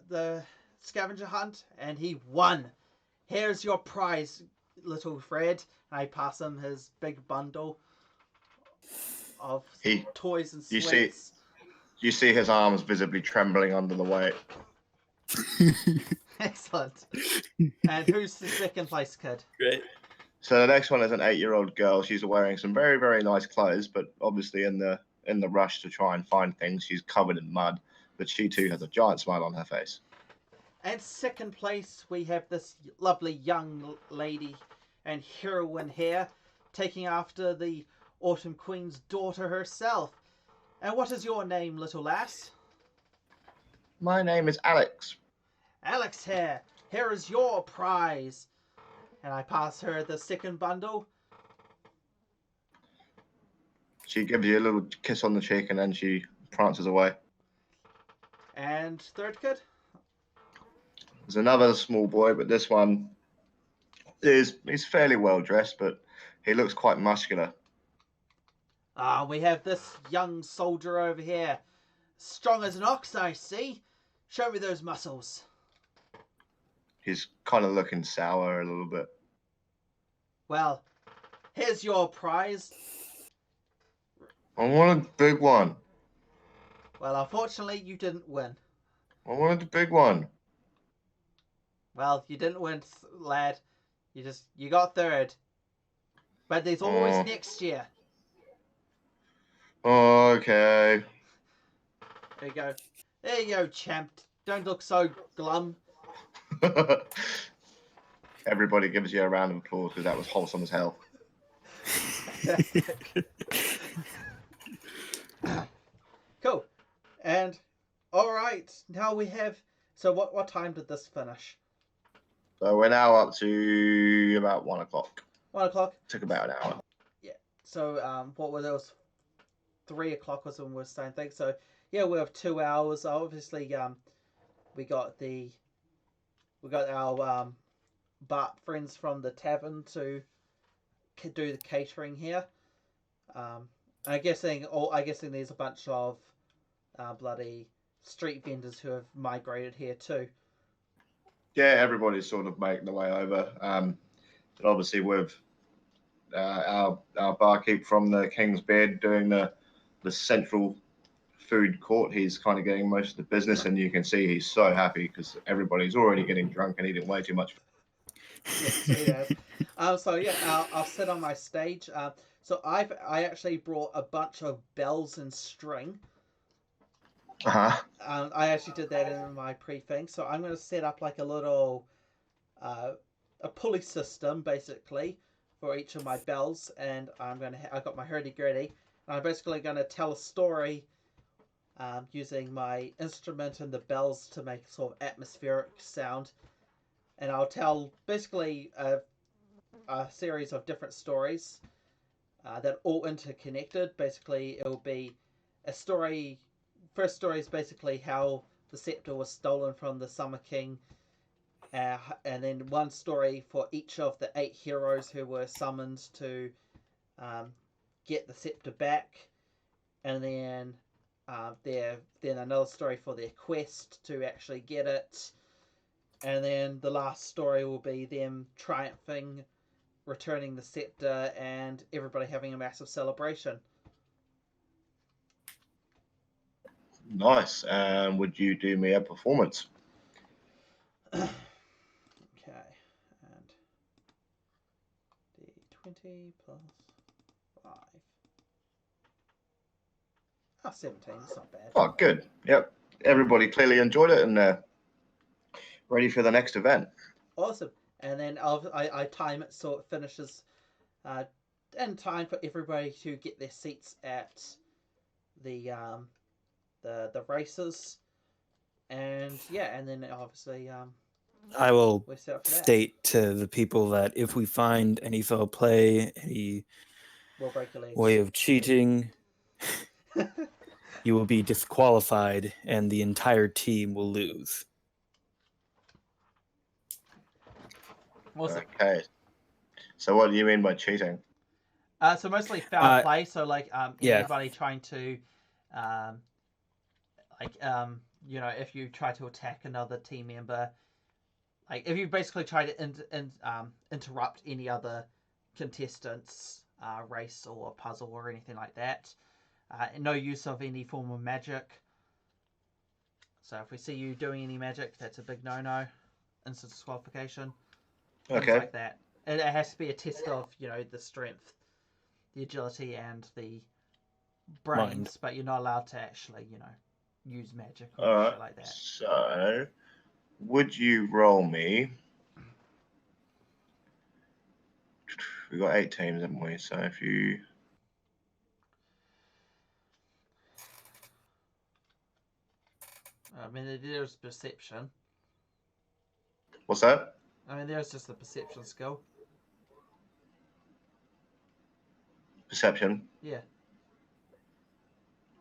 the scavenger hunt and he won. Here's your prize, little Fred. And I pass him his big bundle of toys and sweets.
You see his arms visibly trembling under the weight.
Excellent. And who's the second place kid?
Great.
So the next one is an 8-year-old girl. She's wearing some very, very nice clothes, but obviously in the rush to try and find things, she's covered in mud. But she too has a giant smile on her face.
And second place, we have this lovely young lady and heroine here, taking after the Autumn Queen's daughter herself. And what is your name, little lass?
My name is Alex.
Alex here. Here is your prize. And I pass her the second bundle.
She gives you a little kiss on the cheek and then she prances away.
And third kid?
There's another small boy, but this one he's fairly well dressed, but he looks quite muscular.
We have this young soldier over here. Strong as an ox, I see. Show me those muscles.
He's kind of looking sour a little bit.
Well, here's your prize.
I want a big one.
Well, unfortunately, you didn't win.
I wanted the big one.
Well, you didn't win, lad. You got third. But there's always next year.
Okay.
There you go. There you go, champ. Don't look so glum.
Everybody gives you a round of applause because that was wholesome as hell.
Cool. And all right, now we have. So what time did this finish?
So we're now up to about 1 o'clock.
1 o'clock.
Took about an hour.
Yeah. So what was it? 3 o'clock was when we were saying things. So yeah, we have 2 hours. Obviously, we got our Bart friends from the tavern to do the catering here. I'm guessing there's a bunch of bloody street vendors who have migrated here too.
Yeah, everybody's sort of making the way over. And obviously with our barkeep from the King's Bed doing the central food court, he's kind of getting most of the business, and you can see he's so happy because everybody's already getting drunk and eating way too much.
Yes, he has. So yeah, I'll sit on my stage. So I actually brought a bunch of bells and string. I actually did that in my pre-thing. So I'm going to set up like a little a pulley system basically for each of my bells, and I got my hurdy-gurdy, and I'm basically going to tell a story using my instrument and the bells to make sort of atmospheric sound, and I'll tell basically a series of different stories that are all interconnected. Basically, it'll be a story. First story is basically how the scepter was stolen from the Summer King, and then one story for each of the 8 heroes who were summoned to get the scepter back, and then then another story for their quest to actually get it, and then the last story will be them triumphing, returning the scepter, and everybody having a massive celebration.
Nice. And would you do me a performance?
Okay, and D20 plus 5. 17. It's not bad.
Oh, good. Yep. Everybody clearly enjoyed it and ready for the next event.
Awesome. And then I time it so it finishes in time for everybody to get their seats at the races. And yeah, and then obviously
I will
we set up for that.
state to the people that if we find any foul play, any
We'll break your legs.
way of cheating, you will be disqualified and the entire team will lose.
Awesome.
Okay. So what do you mean by cheating?
So mostly foul play. So like anybody trying to if you try to attack another team member, like if you basically try to interrupt any other contestants' race or puzzle or anything like that. No use of any form of magic. So if we see you doing any magic, that's a big no-no. Instant disqualification. Things like that. It has to be a test of, the strength, the agility, and the brains, but you're not allowed to actually, use magic or shit like that.
So, would you roll me? We've got 8 teams, haven't we? So if you...
I mean, there's perception.
What's that?
I mean, there's just the perception skill.
Perception?
Yeah.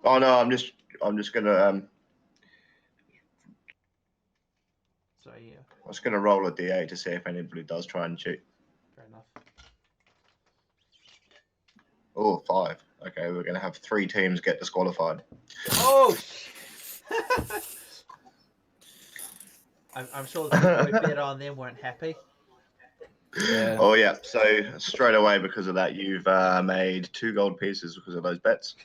Oh no, I'm just gonna
So yeah.
I was gonna roll a D8 to see if anybody does try and cheat.
Fair enough.
Oh, 5. Okay, we're gonna have 3 teams get disqualified.
Oh. I'm sure the people we bet on them weren't happy.
Yeah.
Oh yeah, so straight away because of that, you've made 2 gold pieces because of those bets.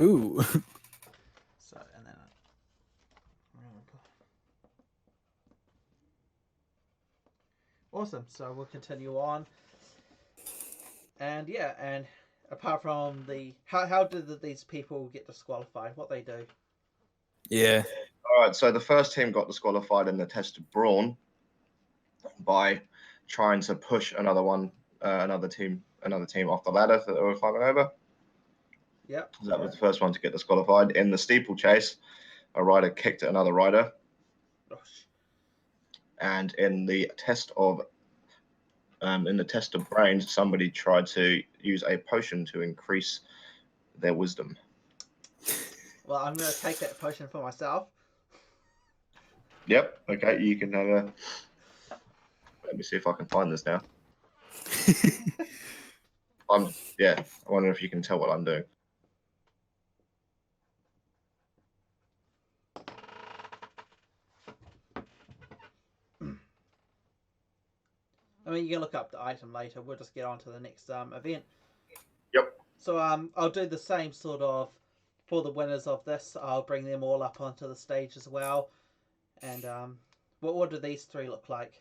Ooh.
So and then. Awesome. So we'll continue on. And yeah, and apart from how did these people get disqualified? What they do?
Yeah.
All right, so the first team got disqualified in the test of brawn by trying to push another team off the ladder that they were climbing over.
Yep.
That was the first one to get disqualified. In the steeplechase, a rider kicked another rider.
Gosh.
And in the test of in the test of brains, somebody tried to use a potion to increase their wisdom.
Well, I'm going to take that potion for myself.
Yep. Okay. You can have a. Let me see if I can find this now. Yeah. I wonder if you can tell what I'm doing.
I mean, you can look up the item later. We'll just get on to the next event.
Yep.
So I'll do the same sort of for the winners of this. I'll bring them all up onto the stage as well. And what do these three look like?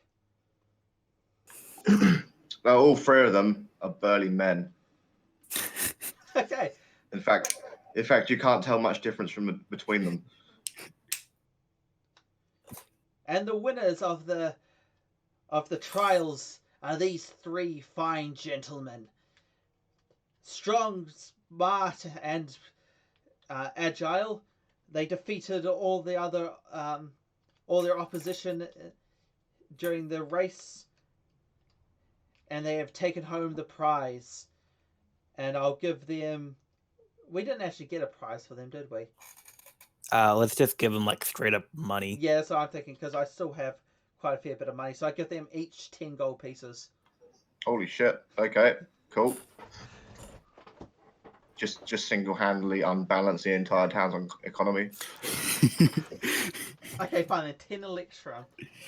Well, all three of them are burly men.
Okay.
In fact, you can't tell much difference between them.
And the winners of the trials are these three fine gentlemen. Strong, smart, and agile. They defeated all their opposition during the race, and they have taken home the prize. And I'll give them. We didn't actually get a prize for them, did we?
Let's just give them like straight up money.
Yeah, that's what I'm thinking, because I still have quite a fair bit of money. So I give them each 10 gold pieces.
Holy shit. Okay, cool. Just single-handedly unbalance the entire town's economy.
Okay, fine, then 10 electrum.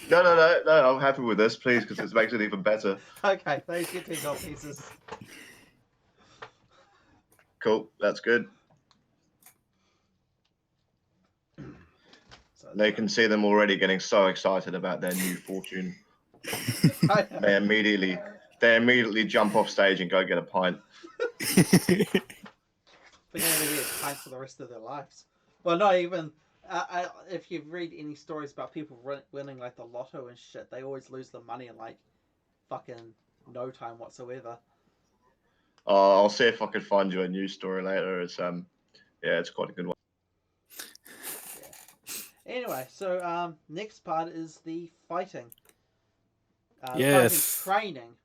No, I'm happy with this, please, because it makes it even better.
Okay, those get 10 gold pieces.
Cool, that's good.
So
They can see them already getting so excited about their new fortune. They immediately jump off stage and go get a pint.
They're going to get pints for the rest of their lives. Well, not even. If you read any stories about people winning like the lotto and shit, they always lose the money in like fucking no time whatsoever.
I'll see if I can find you a news story later. It's it's quite a good one.
Yeah. Anyway, so next part is the fighting.
Yes.
Fighting training.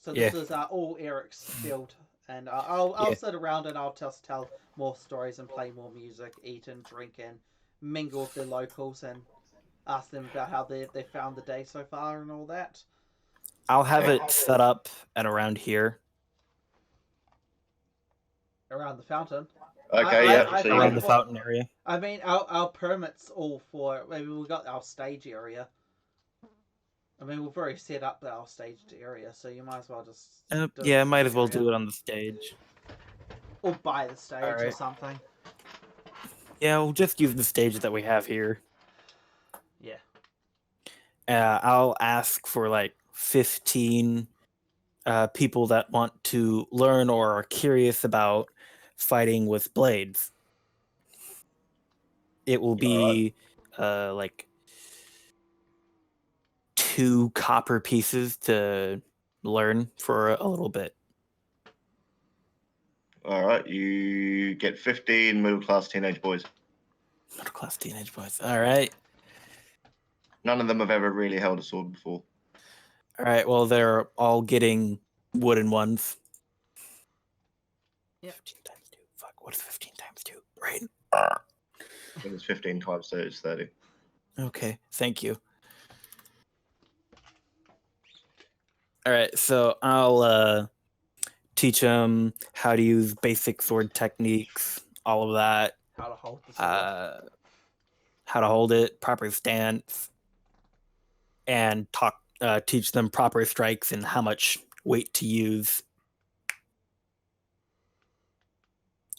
So this is all Eric's field, and I'll sit around and I'll just tell more stories and play more music, eat and drink and mingle with the locals and ask them about how they found the day so far and all that.
I'll have it set up at around here.
Around the fountain.
Okay,
Around the fountain area.
I mean, our permits all for. Maybe we got our stage area. I mean, we've already set up our staged area, so you might as well just.
Might as well do it on the stage.
Or by the stage or something.
Yeah, we'll just use the stage that we have here.
Yeah.
I'll ask for like 15 people that want to learn or are curious about fighting with blades. It will be like 2 copper pieces to learn for a little bit.
All right, you get 15 middle-class teenage boys.
Middle-class teenage boys. All right.
None of them have ever really held a sword before.
All right. Well, they're all getting wooden ones.
Yeah.
15 times 2. Fuck. What is 15 times 2? Right.
I think it's 15 times 30 is 30.
Okay. Thank you. All right. So I'll teach them how to use basic sword techniques, all of that.
How to hold the sword.
How to hold it, proper stance, and teach them proper strikes and how much weight to use.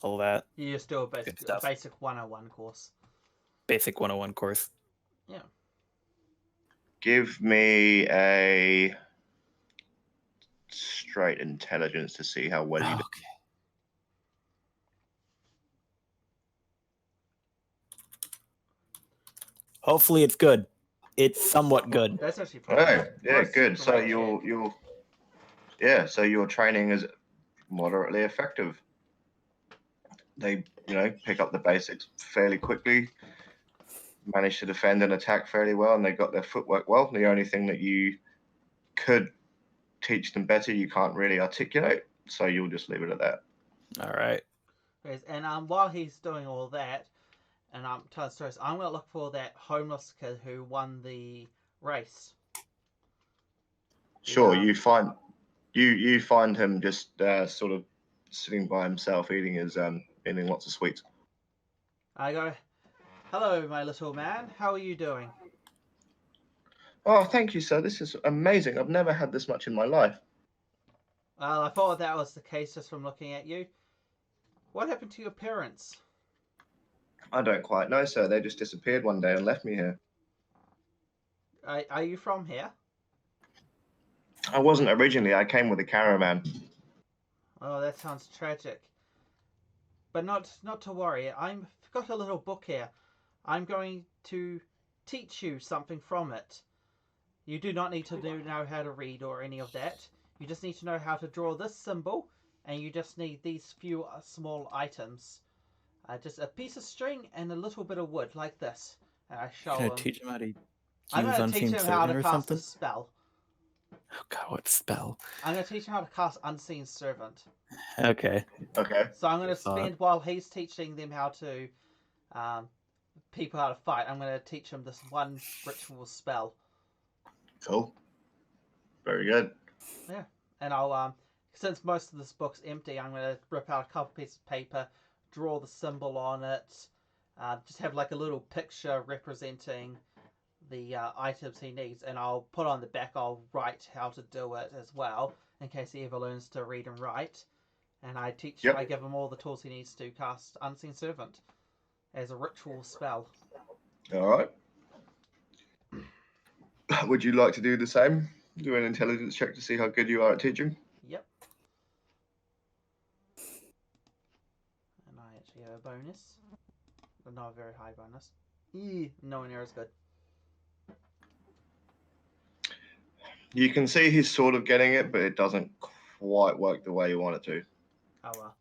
All that.
You just do a basic 101 course.
Basic 101 course.
Yeah.
Give me a straight intelligence to see how well you do.
Okay. Hopefully it's good. It's somewhat good.
That's actually
good. So your training is moderately effective. They, pick up the basics fairly quickly, manage to defend and attack fairly well, and they got their footwork well. The only thing that you could teach them better, you can't really articulate, so you'll just leave it at that.
All right.
Yes, and while he's doing all that, and I'm telling stories, I'm gonna look for that homeless kid who won the race.
Sure,
Yeah.
you find him just sort of sitting by himself, eating lots of sweets.
I go, hello, my little man. How are you doing?
Oh, thank you, sir. This is amazing. I've never had this much in my life.
Well, I thought that was the case just from looking at you. What happened to your parents?
I don't quite know, sir. They just disappeared one day and left me here.
Are you from here?
I wasn't originally. I came with a caravan.
Oh, that sounds tragic. But not to worry. I've got a little book here. I'm going to teach you something from it. You do not need to know how to read or any of that. You just need to know how to draw this symbol, and you just need these few small items. Just a piece of string and a little bit of wood, like this. And I show
Can I
him.
teach him how to
I'm
use
going to teach
unseen
him how
servant
to
or
cast a
something?
spell.
Oh God, what spell?
I'm going to teach him how to cast Unseen Servant.
Okay.
Okay.
So I'm going to spend, while he's teaching them how to, people how to fight, I'm going to teach him this one ritual spell.
Cool. Very good.
Yeah. And I'll, since most of this book's empty, I'm going to rip out a couple pieces of paper, draw the symbol on it, just have like a little picture representing the items he needs, and I'll put on the back, I'll write how to do it as well, in case he ever learns to read and write. And I give him all the tools he needs to cast Unseen Servant as a ritual spell.
All right. Would you like to do the same? Do an intelligence check to see how good you are at teaching?
Yep. And I actually have a bonus. But not a very high bonus. Nowhere near as good.
You can see he's sort of getting it, but it doesn't quite work the way you want it to.
Oh well.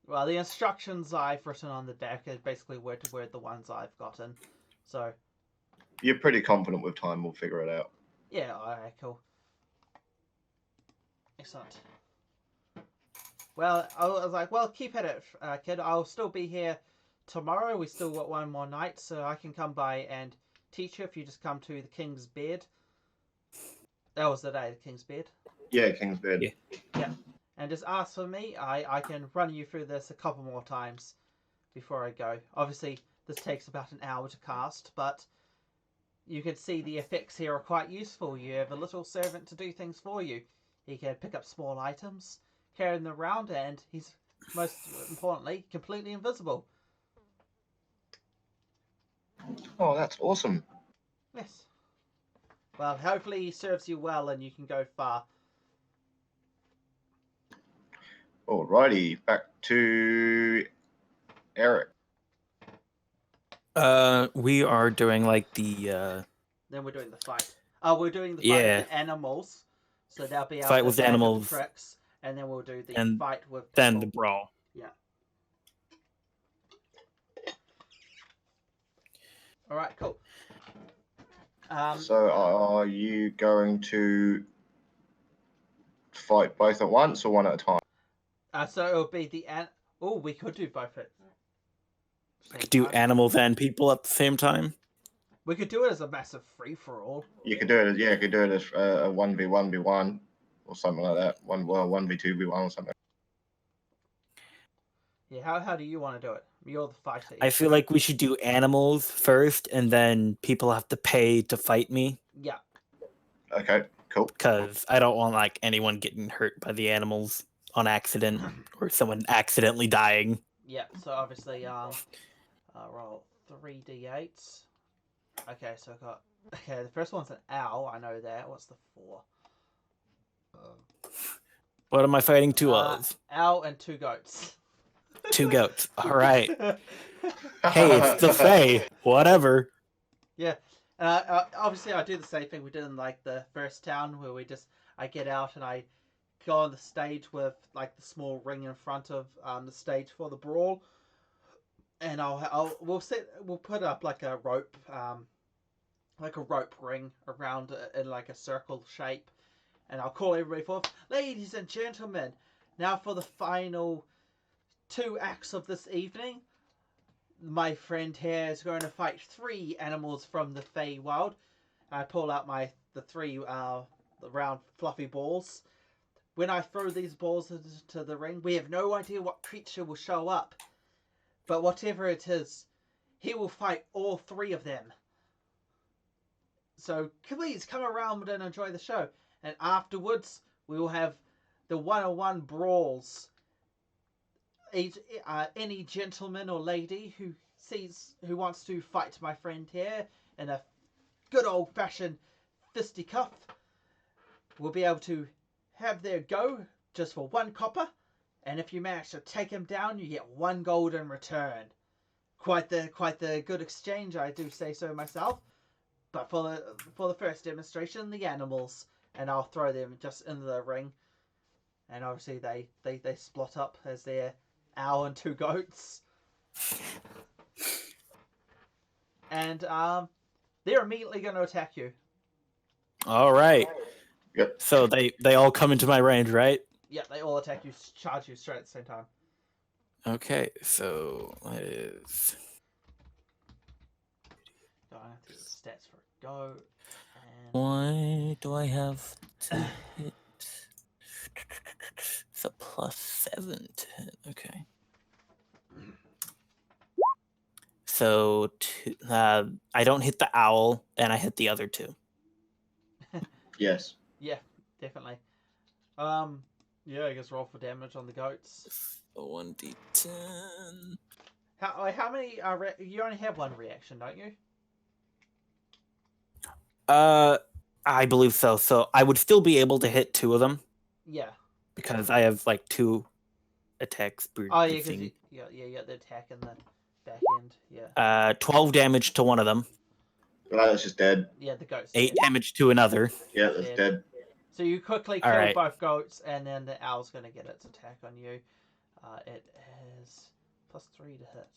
Well, the instructions I've written on the deck are basically word to word the ones I've gotten. So.
You're pretty confident with time. We'll figure it out.
Yeah, alright, cool. Excellent. Well, I was like, well, keep at it, kid. I'll still be here tomorrow. We still got one more night, so I can come by and teach you if you just come to the King's Bed. That was the day, the King's Bed.
Yeah, King's Bed.
Yeah. And just ask for me. I can run you through this a couple more times before I go. Obviously, this takes about an hour to cast, but you can see the effects here are quite useful. You have a little servant to do things for you. He can pick up small items, carry them around, and he's, most importantly, completely invisible.
Oh, that's awesome.
Yes. Well, hopefully he serves you well and you can go far.
Alrighty, back to Eric.
We are doing like the
Then we're doing the fight. Oh, we're doing the fight with the animals. So they'll be able
fight
to
with
back
animals,
the tricks, and then we'll do the
and
fight with
then the
people.
brawl.
Yeah. All right, cool.
So, are you going to fight both at once or one at a time?
So it'll be the oh, we could do both at
We could do animals and people at the same time.
We could do it as a massive free for all.
You could do it as you could do it as a 1v1v1 or something like that. 1v2v1 or something.
Yeah, how do you want to do it? You're the fighter.
I feel like we should do animals first, and then people have to pay to fight me.
Yeah.
Okay, cool.
Because I don't want like anyone getting hurt by the animals on accident or someone accidentally dying.
Yeah. So obviously, roll 3d8s. Okay, so I got the first one's an owl. I know that. What's the 4?
What am I fighting two of?
Owl and 2 goats.
2 goats. All right. Hey, it's the Fae. Whatever.
Yeah. Obviously, I do the same thing we did in like the first town, where I get out and I go on the stage with like the small ring in front of the stage for the brawl, and we'll put up like a rope ring around it in like a circle shape, And I'll call everybody forth. Ladies and gentlemen, now for the final 2 acts of this evening. My friend here is going to fight 3 animals from the Feywild. I pull out the 3 round fluffy balls. When I throw these balls into the ring, we have no idea what creature will show up. But whatever it is, he will fight all 3 of them. So please come around and enjoy the show. And afterwards, we will have the 1-on-1 brawls. Any gentleman or lady who wants to fight my friend here in a good old-fashioned fisticuff will be able to have their go just for 1 copper, and if you manage to take him down, you get 1 gold in return. Quite the good exchange, I do say so myself. But for the first demonstration, the animals, and I'll throw them just into the ring, and obviously they split up as their owl and 2 goats, and they're immediately going to attack you.
All right.
Yep.
So they all come into my range, right?
Yeah, they all attack you, charge you straight at the same time.
Okay, so that is...
So I have to get the stats for a go. And
Why do I have to hit? It's a +7 to hit. Okay. So I don't hit the owl, and I hit the other 2.
Yes.
yeah, definitely. Yeah, I guess roll for damage on the goats.
1d10.
How many? You only have 1 reaction, don't you?
I believe so. So I would still be able to hit 2 of them
Yeah.
because I have like 2 attacks per
Oh yeah, because
thing.
you got the attack in the back end. Yeah.
12 damage to one of them.
Well, that's just dead.
Yeah, the goats.
8 damage to another.
Yeah, that's dead.
So you quickly
All
kill
right.
both goats, and then the owl's going to get its attack on you. It has +3 to hit.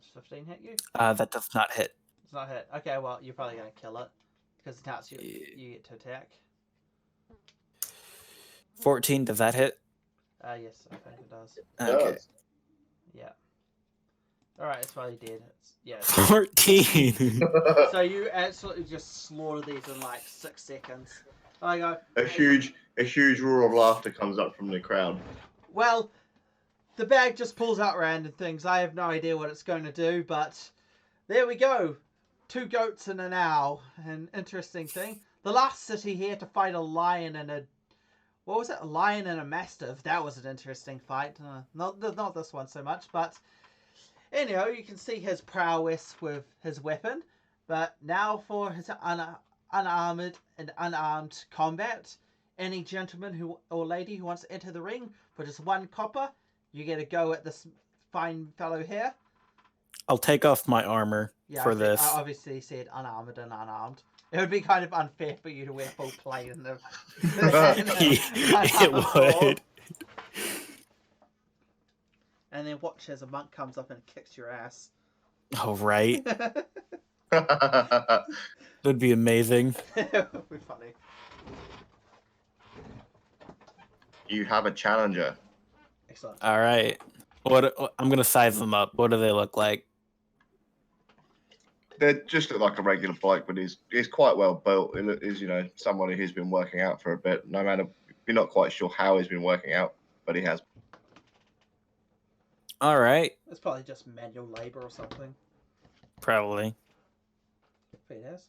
Does 15 hit you?
That does not hit.
It's not hit. Okay, well, you're probably going to kill it. Because now it's you get to attack.
14, does that hit?
Yes, I think it does.
Okay.
Yeah. Alright, it's probably dead. Yeah.
14.
So you absolutely just slaughter these in like 6 seconds. I go.
A huge roar of laughter comes up from the crowd.
Well, the bag just pulls out random things. I have no idea what it's going to do, but there we go. 2 goats and an owl. An interesting thing. The last city here to fight a lion and a... What was it? A lion and a mastiff. That was an interesting fight. Not this one so much, but... Anyhow, you can see his prowess with his weapon. But now for his unarmored and unarmed combat. Any gentleman or lady who wants to enter the ring for just 1 copper, you get a go at this fine fellow here.
I'll take off my armor for this.
I obviously said unarmored and unarmed. It would be kind of unfair for you to wear full plate in the...
It would.
And then watch as a monk comes up and kicks your ass.
Oh, right. That'd be amazing.
It would be funny.
You have a challenger.
Excellent.
All right. I'm gonna size them up. What do they look like?
They just look like a regular bloke, but he's quite well built. He's somebody who's been working out for a bit. No matter, you're not quite sure how he's been working out, but he has.
All right.
It's probably just manual labor or something.
Probably.
It is.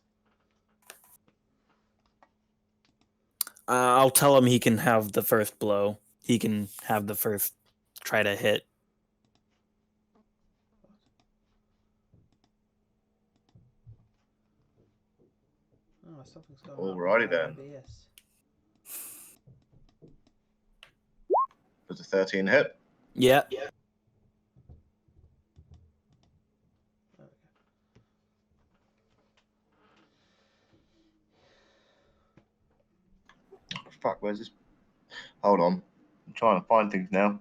I'll tell him he can have the first blow. He can have the first try to hit.
Oh, something's going on.
Alrighty then.
OBS.
Does a 13 hit?
Yeah.
Fuck, where's this? Hold on. I'm trying to find things now.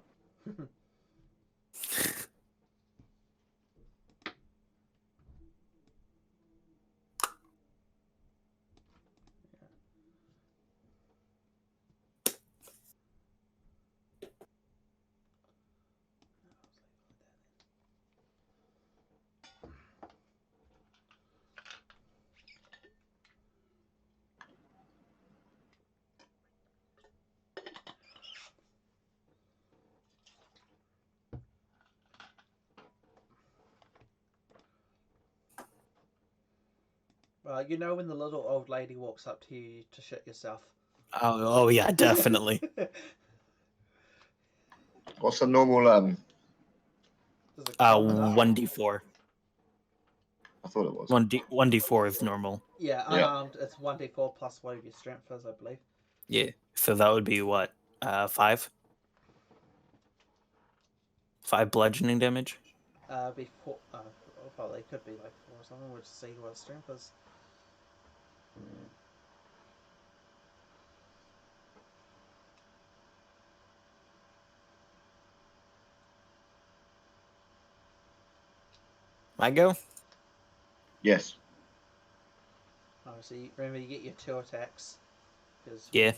You know when the little old lady walks up to you to shit yourself.
Oh yeah, definitely.
What's the normal?
Does it count up?
1d4.
I thought it was.
1d4 is normal.
Yeah,
Yeah.
unarmed. It's 1d4 plus whatever your strength is, I believe.
Yeah. So that would be what? 5? 5 bludgeoning damage?
Before. Well, they could be like 4 or something. We'll just see what strength is.
I go?
Yes.
Obviously, remember you get your 2 attacks. Cause
Yeah.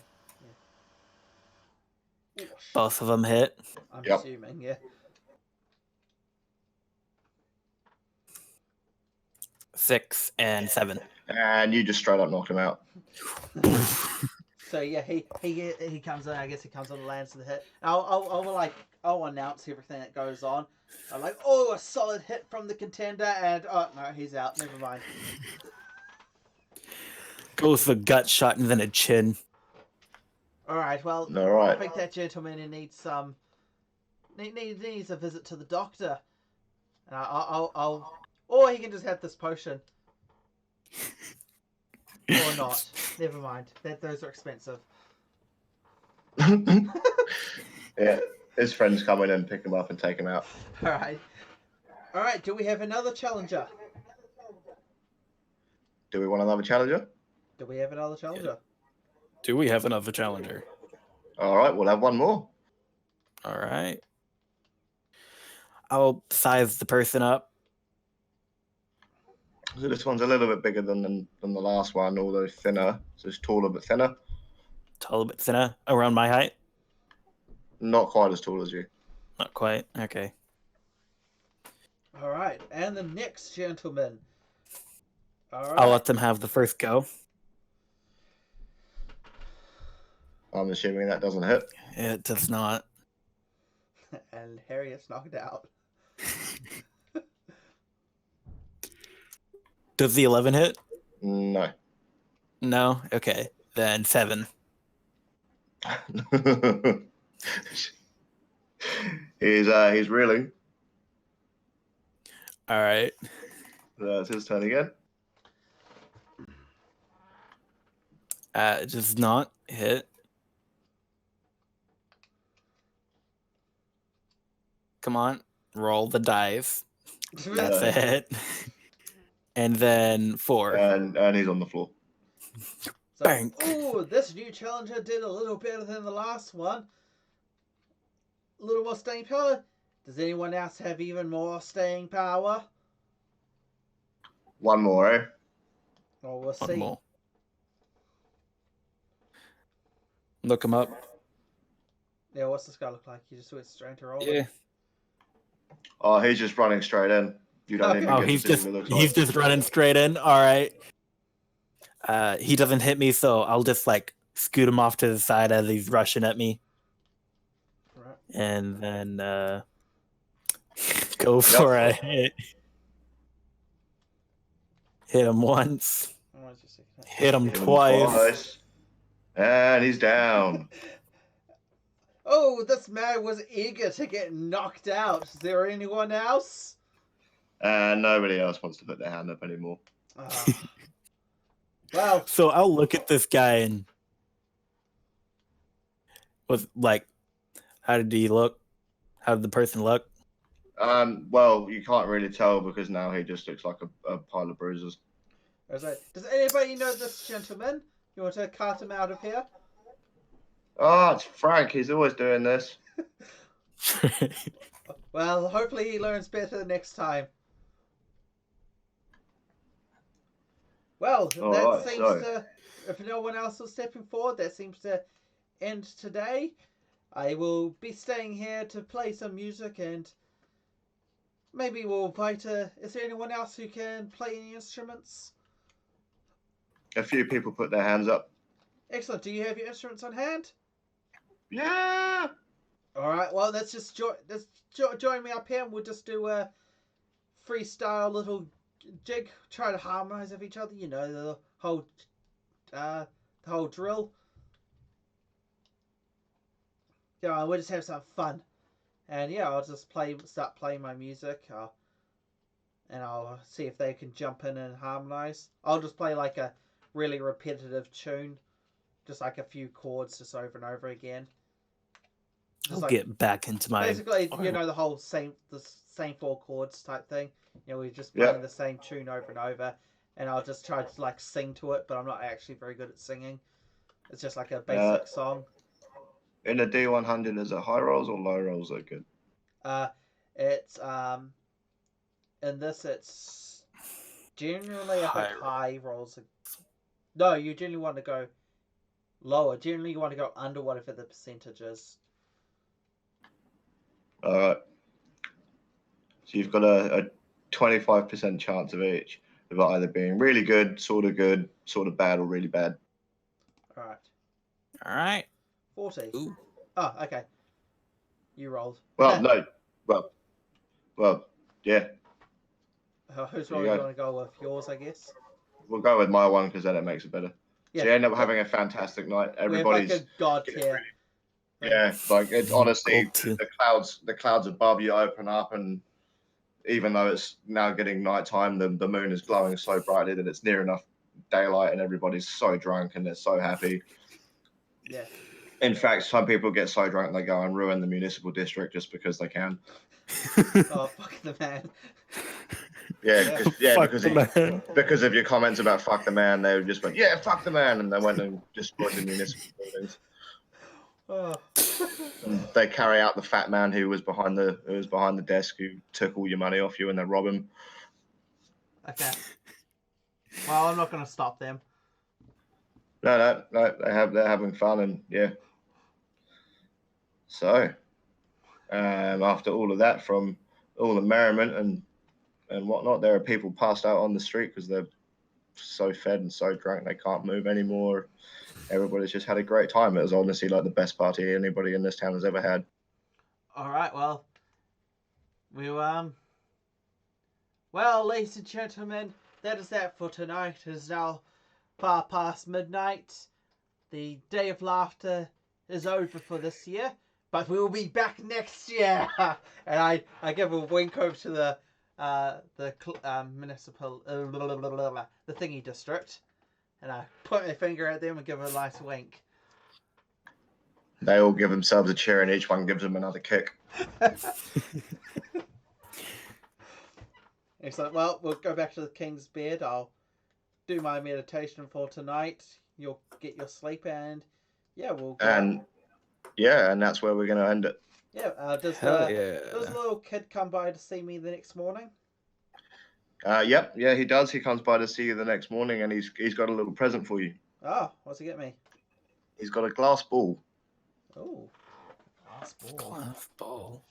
Ooh,
Both of them hit.
I'm
Yep.
assuming, yeah.
6 and 7.
And you just straight up knocked him out.
So yeah, he comes in. I guess he comes in and lands the hit. I'll announce everything that goes on. I'm like, oh, a solid hit from the contender, and oh no, he's out. Never mind.
Goes for gut shot and then a chin.
All right, well,
All right.
I think that gentleman needs needs a visit to the doctor, and or he can just have this potion, or not. Never mind. Those are expensive.
Yeah. His friends come in and pick him up and take him out.
All right. Do we have another challenger?
Do we want another challenger?
Do we have another challenger?
Do we have another challenger?
All right, we'll have one more.
All right. I'll size the person up.
So this one's a little bit bigger than the last one, although thinner. So it's taller but thinner.
Tall, a bit thinner. Around my height?
Not quite as tall as you.
Not quite. Okay.
All right, and the next gentleman. All right.
I'll let them have the first go.
I'm assuming that doesn't hit.
It does not.
And Harry is knocked out.
Does the 11 hit?
No.
No? Okay. Then 7.
He's reeling.
All right.
It's his turn again.
It does not hit. Come on. Roll the dice. That's a hit. And then 4.
And he's on the floor.
So,
Bank.
ooh, this new challenger did a little better than the last one. A little more staying power. Does anyone else have even more staying power?
One more, eh?
Well, we'll
One
see.
more. Look him up.
Yeah, what's this guy look like? You just went straight to roll.
Yeah.
Oh, he's just running straight in. You don't even
Oh,
get
he's
to see
just
what he looks
he's
like.
just running straight in. All right. He doesn't hit me, so I'll just like scoot him off to the side as he's rushing at me,
Right.
and then go for a hit. Hit him once.
Oh, where's your second hit?
Hit him
Hit him
twice.
And he's down.
Oh, this man was eager to get knocked out. Is there anyone else?
And nobody else wants to put their hand up anymore.
Well,
So I'll look at this guy and was like, how did he look? How did the person look?
Well, you can't really tell because now he just looks like a pile of bruises.
does anybody know this gentleman? You want to cart him out of here?
Oh, it's Frank. He's always doing this.
Well, hopefully he learns better next time. Well, that seems to... If no one else is stepping forward, that seems to end today. I will be staying here to play some music and maybe we'll invite is there anyone else who can play any instruments?
A few people put their hands up.
Excellent. Do you have your instruments on hand?
Yeah.
All right. Well, let's just join me up here, and we'll just do a freestyle little jig, try to harmonize with each other. You know, the whole drill. Yeah, we'll just have some fun. And yeah, I'll just start playing my music, and I'll see if they can jump in and harmonize. I'll just play like a really repetitive tune, just like a few chords, just over and over again.
I'll get back into my
basically, you know, the same 4 chords type thing. You know, we're just playing the same tune over and over, and I'll just try to like sing to it, but I'm not actually very good at singing. It's just like a basic song.
In the D100, is it high rolls or low rolls that are good?
It's in this it's generally high rolls. No, you generally want to go lower. Generally, you want to go under whatever the percentage is.
All right. So you've got a 25% chance of each of either being really good, sort of bad, or really bad.
All right.
All right.
40.
Ooh.
Oh, okay. You rolled.
Well, no. Well, yeah.
Whose roll do you want to go with? Yours, I guess.
We'll go with my one because then it makes it better. Yeah. So you end up having a fantastic night. Everybody's
like a god tier.
Yeah, like it's honestly the clouds above you open up, and even though it's now getting nighttime, the moon is glowing so brightly that it's near enough daylight, and everybody's so drunk and they're so happy.
Yeah.
In fact, some people get so drunk they go and ruin the municipal district just because they can.
Oh, fuck the man.
Yeah, because of your comments about fuck the man, they just went, yeah, fuck the man, and they went and destroyed the municipal buildings.
Oh.
They carry out the fat man who was behind the desk who took all your money off you, and they rob him.
Okay. Well, I'm not going to stop them.
No, they're having fun, and yeah. So, after all of that, from all the merriment and whatnot, there are people passed out on the street because they're so fed and so drunk they can't move anymore. Everybody's just had a great time. It was honestly like the best party anybody in this town has ever had.
All right, well, well, ladies and gentlemen, that is that for tonight. It is now far past midnight. The Day of Laughter is over for this year, but we will be back next year. And I give a wink over to the municipal the thingy district, and I point my finger at them and give a nice wink.
They all give themselves a cheer, and each one gives them another kick.
Excellent. Well, we'll go back to the king's bed. I'll do my meditation for tonight. You'll get your sleep, and yeah, we'll go.
And that's where we're going to end it.
Yeah. Does the little kid come by to see me the next morning?
Yep. Yeah, he does. He comes by to see you the next morning, and he's got a little present for you.
Oh, what's he get me?
He's got a glass ball.
Oh, glass ball.
Glass ball.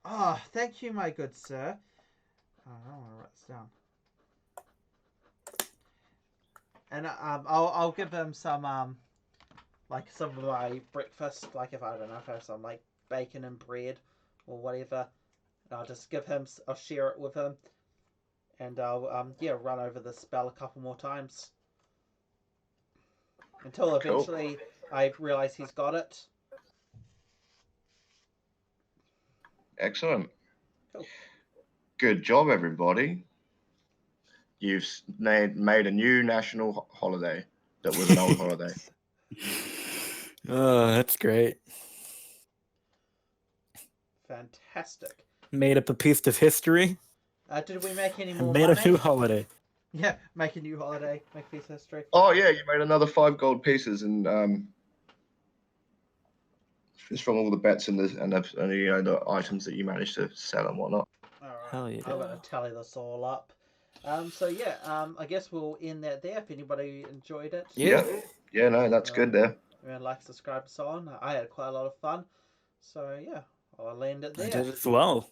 Ah, thank you, my good sir. I want to write this down. And I'll give him some like some of my breakfast, like if I have some like bacon and bread or whatever. And I'll just I'll share it with him, and I'll run over the spell a couple more times until eventually I realize he's got it.
Excellent.
Cool.
Good job, everybody. You've made a new national holiday that was an old holiday.
Oh, that's great.
Fantastic.
Made up a piece of history.
Did we make any more
money?
Made
a new holiday.
Yeah, make a new holiday. Make a piece of history.
Oh, yeah, you made another 5 gold pieces, and it's from all the bets and the items that you managed to sell and whatnot.
All right.
Hell yeah.
I'm going to tally this all up. I guess we'll end that there. If anybody enjoyed it.
Yeah, no, that's good there.
Like, subscribe, so on. I had quite a lot of fun. So, yeah, I'll land it there.
I did as well.